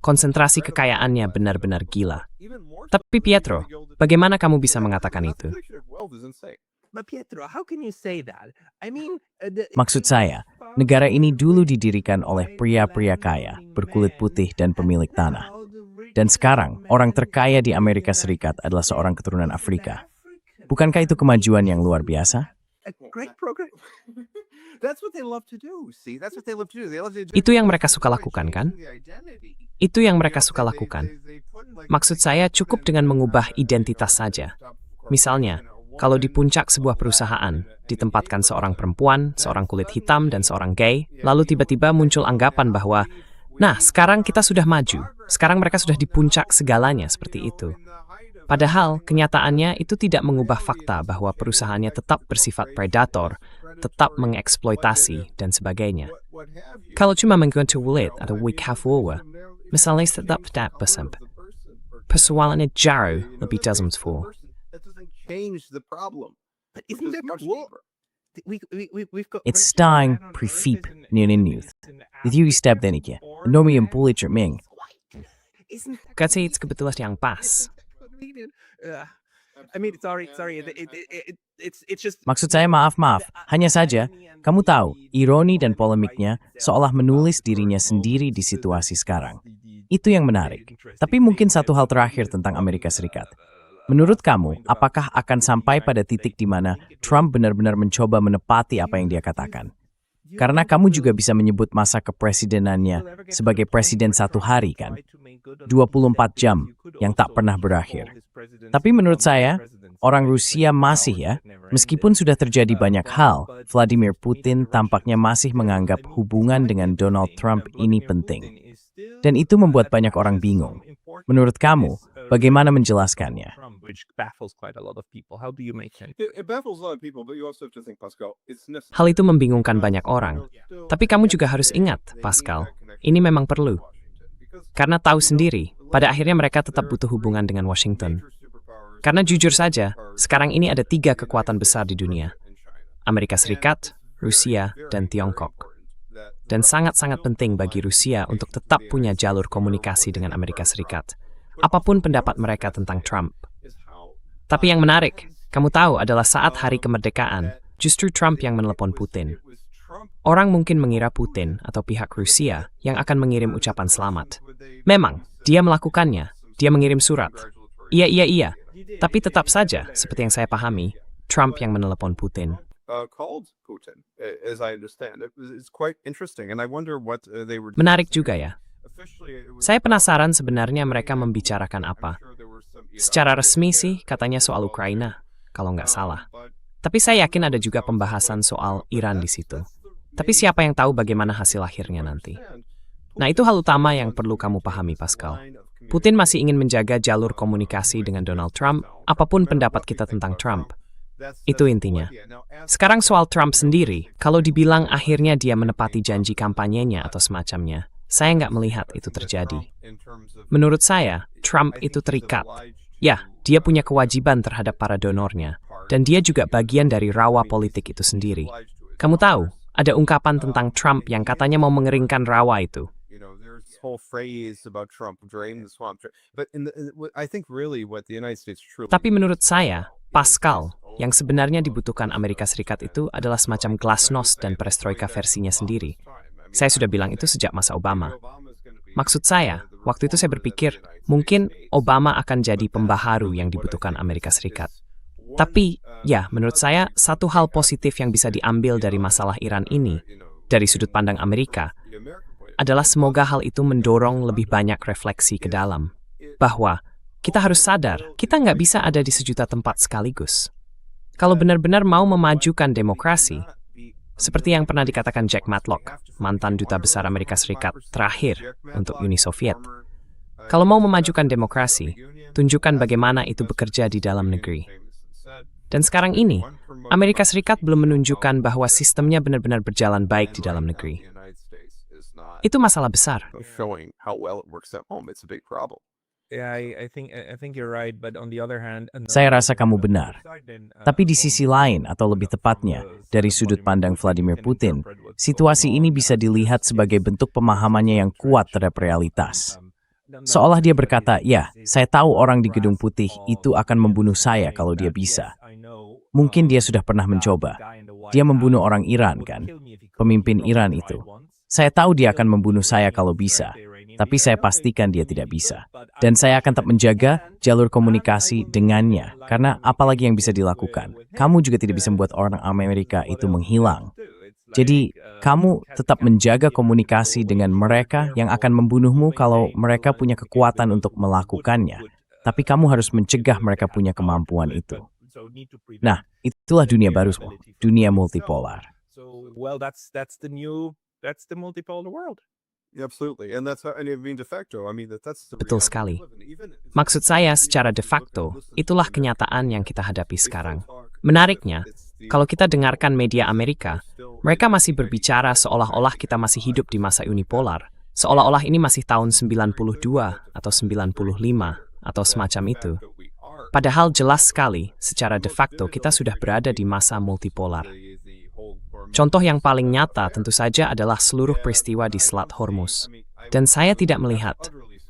Konsentrasi kekayaannya benar-benar gila. Tapi Pietro, bagaimana kamu bisa mengatakan itu? But Pietro, how can you say that? I mean, Maksud saya, negara ini dulu didirikan oleh pria-pria kaya, berkulit putih dan pemilik tanah. Dan sekarang, orang terkaya di Amerika Serikat adalah seorang keturunan Afrika. Bukankah itu kemajuan yang luar biasa? a great program. That's what they love to do. See, that's what they love to do. They love to Itu yang mereka suka lakukan, kan? Itu yang mereka suka lakukan. Maksud saya cukup dengan mengubah identitas saja. Misalnya, kalau di puncak sebuah perusahaan, ditempatkan seorang perempuan, seorang kulit hitam, dan seorang gay, lalu tiba-tiba muncul anggapan bahwa, nah, sekarang kita sudah maju, sekarang mereka sudah di puncak segalanya seperti itu. Padahal, kenyataannya itu tidak mengubah fakta bahwa perusahaannya tetap bersifat predator, tetap mengeksploitasi, dan sebagainya. Kalau cuma menggunakan kulit atau wikafuwa, misalnya tetap tidak bersama. Persoalannya jauh lebih dalam. But isn't that cool? We've got. It's dying pre-feep Youth. Itu step dan iki. Nomi yang pulih cerming. Isn't that Kasi it's kebetulan yang pas. I mean, sorry. It's just. Maksud saya maaf. Hanya saja, kamu tahu, ironi dan polemiknya seolah menulis dirinya sendiri di situasi sekarang. Itu yang menarik. Tapi mungkin satu hal terakhir tentang Amerika Serikat. Menurut kamu, apakah akan sampai pada titik di mana Trump benar-benar mencoba menepati apa yang dia katakan? Karena kamu juga bisa menyebut masa kepresidenannya sebagai presiden satu hari kan? 24 jam yang tak pernah berakhir. Tapi menurut saya, orang Rusia masih ya, meskipun sudah terjadi banyak hal, Vladimir Putin tampaknya masih menganggap hubungan dengan Donald Trump ini penting. Dan itu membuat banyak orang bingung. Menurut kamu, bagaimana menjelaskannya? Which baffles quite a lot of people. How do you make sense? It baffles a lot of people, but you also have to think, Pascal, it's necessary. Hal itu membingungkan banyak orang. Tapi kamu juga harus ingat, Pascal, ini memang perlu. Karena tahu sendiri, pada akhirnya mereka tetap butuh hubungan dengan Washington. Karena jujur saja, sekarang ini ada 3 kekuatan besar di dunia. Amerika Serikat, Rusia, dan Tiongkok. Dan sangat-sangat penting bagi Rusia untuk tetap punya jalur komunikasi dengan Amerika Serikat. Apapun pendapat mereka tentang Trump. Tapi yang menarik, kamu tahu adalah saat hari kemerdekaan, justru Trump yang menelepon Putin. Orang mungkin mengira Putin atau pihak Rusia yang akan mengirim ucapan selamat. Memang, dia melakukannya. Dia mengirim surat. Iya. Tapi tetap saja, seperti yang saya pahami, Trump yang menelepon Putin. Called Putin, as I understand. It's quite interesting, and I wonder what they were. Menarik juga ya. Officially, it was- Saya penasaran sebenarnya mereka membicarakan apa. Secara resmi sih katanya soal Ukraina, kalau nggak salah. Tapi saya yakin ada juga pembahasan soal Iran di situ. Tapi siapa yang tahu bagaimana hasil akhirnya nanti? Nah, itu hal utama yang perlu kamu pahami, Pascal. Putin masih ingin menjaga jalur komunikasi dengan Donald Trump, apapun pendapat kita tentang Trump. Itu intinya. Sekarang soal Trump sendiri, kalau dibilang akhirnya dia menepati janji kampanyenya atau semacamnya, saya nggak melihat itu terjadi. Menurut saya, Trump itu terikat. Ya, dia punya kewajiban terhadap para donornya, dan dia juga bagian dari rawa politik itu sendiri. Kamu tahu, ada ungkapan tentang Trump yang katanya mau mengeringkan rawa itu. There's this whole phrase about Trump drain the swamp. But I think really what the United States truly. Tapi menurut saya, Pascal, yang sebenarnya dibutuhkan Amerika Serikat itu adalah semacam glasnost dan perestroika versinya sendiri. Saya sudah bilang itu sejak masa Obama. Maksud saya, waktu itu saya berpikir, mungkin Obama akan jadi pembaharu yang dibutuhkan Amerika Serikat. Tapi, ya, menurut saya, satu hal positif yang bisa diambil dari masalah Iran ini, dari sudut pandang Amerika, adalah semoga hal itu mendorong lebih banyak refleksi ke dalam. Bahwa, kita harus sadar, kita nggak bisa ada di sejuta tempat sekaligus. Kalau benar-benar mau memajukan demokrasi, seperti yang pernah dikatakan Jack Matlock, mantan duta besar Amerika Serikat terakhir untuk Uni Soviet. Kalau mau memajukan demokrasi, tunjukkan bagaimana itu bekerja di dalam negeri. Dan sekarang ini, Amerika Serikat belum menunjukkan bahwa sistemnya benar-benar berjalan baik di dalam negeri. Itu masalah besar. Showing how well it works at home. It's a big problem. Yeah, I think you're right, but on the other hand, Saya rasa kamu benar. Tapi di sisi lain, atau lebih tepatnya, dari sudut pandang Vladimir Putin, situasi ini bisa dilihat sebagai bentuk pemahamannya yang kuat terhadap realitas. Seolah dia berkata, ya, saya tahu orang di Gedung Putih itu akan membunuh saya kalau dia bisa. Mungkin dia sudah pernah mencoba. Dia membunuh orang Iran, kan? Pemimpin Iran itu. Saya tahu dia akan membunuh saya kalau bisa, tapi saya pastikan dia tidak bisa. Dan saya akan tetap menjaga jalur komunikasi dengannya, karena apalagi yang bisa dilakukan. Kamu juga tidak bisa membuat orang Amerika itu menghilang. Jadi, kamu tetap menjaga komunikasi dengan mereka yang akan membunuhmu kalau mereka punya kekuatan untuk melakukannya. Tapi kamu harus mencegah mereka punya kemampuan itu. Nah, itulah dunia baru, dunia multipolar. So, well, that's the multipolar world. Yeah, absolutely. And that's how, and I mean, de facto, I mean, that's the Betul reality sekali. we live in. Even if- Maksud saya, secara de facto, itulah kenyataan yang kita hadapi sekarang. Menariknya, kalau kita dengarkan media Amerika, mereka masih berbicara seolah-olah kita masih hidup di masa unipolar, seolah-olah ini masih tahun 92 atau 95 atau semacam itu. Padahal jelas sekali, secara de facto kita sudah berada di masa multipolar. Contoh yang paling nyata tentu saja adalah seluruh peristiwa di Selat Hormuz. Dan saya tidak melihat,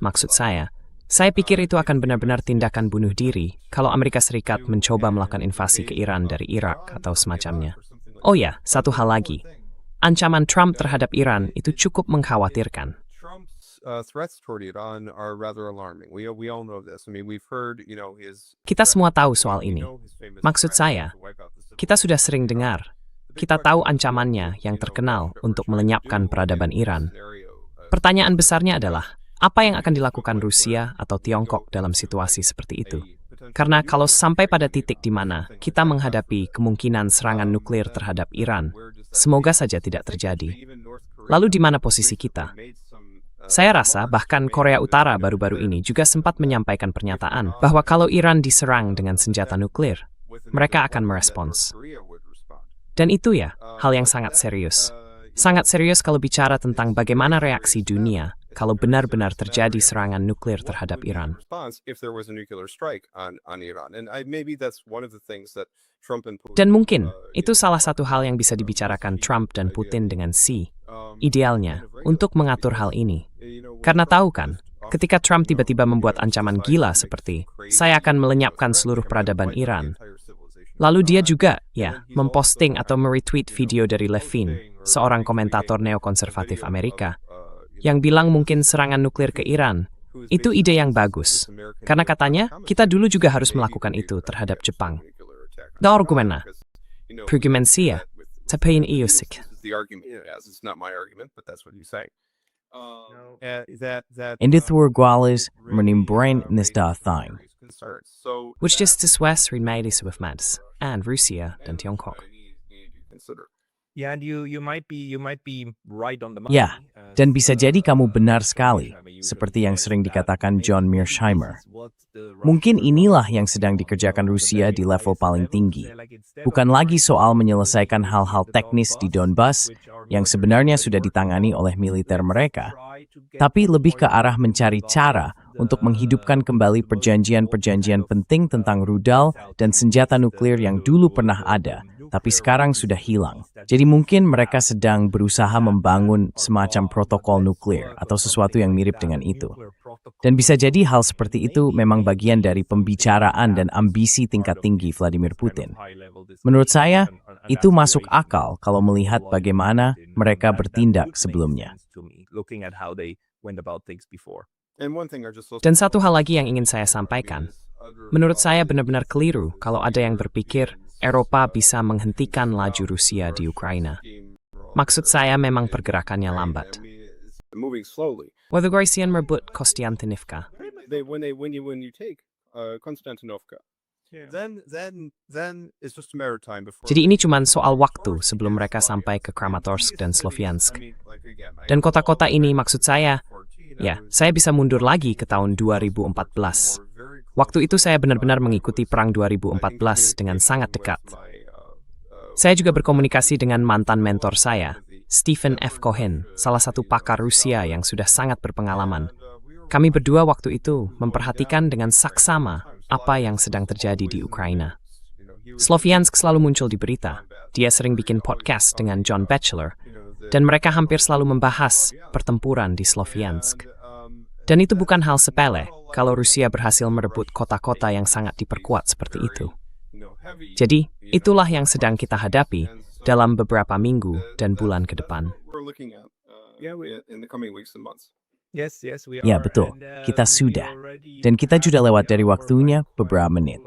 maksud saya pikir itu akan benar-benar tindakan bunuh diri kalau Amerika Serikat mencoba melakukan invasi ke Iran dari Irak atau semacamnya. Oh ya, satu hal lagi. Ancaman Trump terhadap Iran itu cukup mengkhawatirkan. Trump's threats toward Iran are rather alarming. We all know this. I mean, we've heard, his. Kita semua tahu soal ini. Maksud saya, kita sudah sering dengar. Kita tahu ancamannya yang terkenal untuk melenyapkan peradaban Iran. Pertanyaan besarnya adalah, apa yang akan dilakukan Rusia atau Tiongkok dalam situasi seperti itu? Karena kalau sampai pada titik di mana kita menghadapi kemungkinan serangan nuklir terhadap Iran, semoga saja tidak terjadi. Lalu di mana posisi kita? Saya rasa bahkan Korea Utara baru-baru ini juga sempat menyampaikan pernyataan bahwa kalau Iran diserang dengan senjata nuklir, mereka akan merespons. Dan itu ya, hal yang sangat serius. Sangat serius kalau bicara tentang bagaimana reaksi dunia kalau benar-benar terjadi serangan nuklir terhadap Iran. Dan mungkin, itu salah satu hal yang bisa dibicarakan Trump dan Putin dengan Xi, idealnya, untuk mengatur hal ini. Karena tahu kan, ketika Trump tiba-tiba membuat ancaman gila seperti, saya akan melenyapkan seluruh peradaban Iran, lalu dia juga, memposting atau meretweet video dari Levin, seorang komentator neokonservatif Amerika, yang bilang mungkin serangan nuklir ke Iran, itu ide yang bagus. Karena katanya, kita dulu juga harus melakukan itu terhadap Jepang. Da argumena. Argumensia. Tapayin iusik. Indithur Gualis menimbrain nisda thang. Which just to West remaitis with Mads, and Rusia dan Tiongkok. Yeah, and you might be right on the money. Ya, dan bisa jadi kamu benar sekali, seperti yang sering dikatakan John Mearsheimer. Mungkin inilah yang sedang dikerjakan Rusia di level paling tinggi. Bukan lagi soal menyelesaikan hal-hal teknis di Donbas yang sebenarnya sudah ditangani oleh militer mereka, tapi lebih ke arah mencari cara untuk menghidupkan kembali perjanjian-perjanjian penting tentang rudal dan senjata nuklir yang dulu pernah ada, tapi sekarang sudah hilang. Jadi mungkin mereka sedang berusaha membangun semacam protokol nuklir atau sesuatu yang mirip dengan itu. Dan bisa jadi hal seperti itu memang bagian dari pembicaraan dan ambisi tingkat tinggi Vladimir Putin. Menurut saya, itu masuk akal kalau melihat bagaimana mereka bertindak sebelumnya. Dan satu hal lagi yang ingin saya sampaikan, menurut saya benar-benar keliru kalau ada yang berpikir Eropa bisa menghentikan laju Rusia di Ukraina. Maksud saya memang pergerakannya lambat. Wadugorisian merebut Kostiantynivka. When you take Konstantinovka, then it's just a matter of time before. Jadi ini cuma soal waktu sebelum mereka sampai ke Kramatorsk dan Sloviansk. Dan kota-kota ini maksud saya, saya bisa mundur lagi ke tahun 2014. Waktu itu saya benar-benar mengikuti perang 2014 dengan sangat dekat. Saya juga berkomunikasi dengan mantan mentor saya, Stephen F. Cohen, salah satu pakar Rusia yang sudah sangat berpengalaman. Kami berdua waktu itu memperhatikan dengan saksama apa yang sedang terjadi di Ukraina. Sloviansk selalu muncul di berita. Dia sering bikin podcast dengan John Batchelor, dan mereka hampir selalu membahas pertempuran di Sloviansk. Dan itu bukan hal sepele kalau Rusia berhasil merebut kota-kota yang sangat diperkuat seperti itu. Jadi, itulah yang sedang kita hadapi dalam beberapa minggu dan bulan ke depan. Ya betul, kita sudah. Dan kita sudah lewat dari waktunya beberapa menit.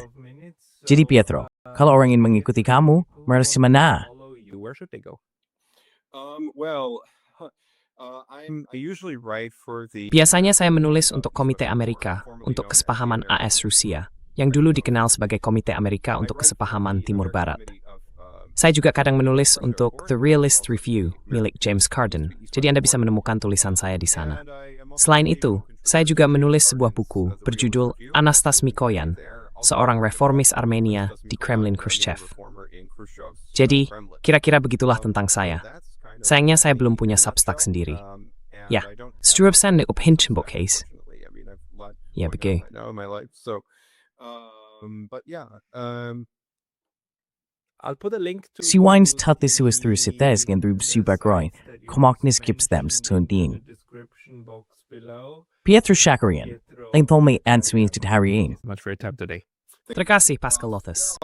Jadi Pietro, kalau orang ingin mengikuti kamu, harus kemana? Biasanya saya menulis untuk Komite Amerika untuk Kesepahaman AS Rusia. yang dulu dikenal sebagai Komite Amerika untuk Kesepahaman Timur Barat. Saya juga kadang menulis untuk The Realist Review milik James Carden, jadi Anda bisa menemukan tulisan saya di sana. Selain itu, saya juga menulis sebuah buku berjudul Anastas Mikoyan, seorang reformis Armenia di Kremlin Khrushchev. Jadi, kira-kira begitulah tentang saya. Sayangnya saya belum punya Substack sendiri. Ja, Struve sende op Hindenburg-case. Ja, begitu. I'll put a link to Si wines tatli suas through sites gen through subagroin, komaknis gips thems to din. description box below. Pietro Shakarian, Lengthol me answer to Harry. Much for your time today. Terima kasih, Pascal Lothus.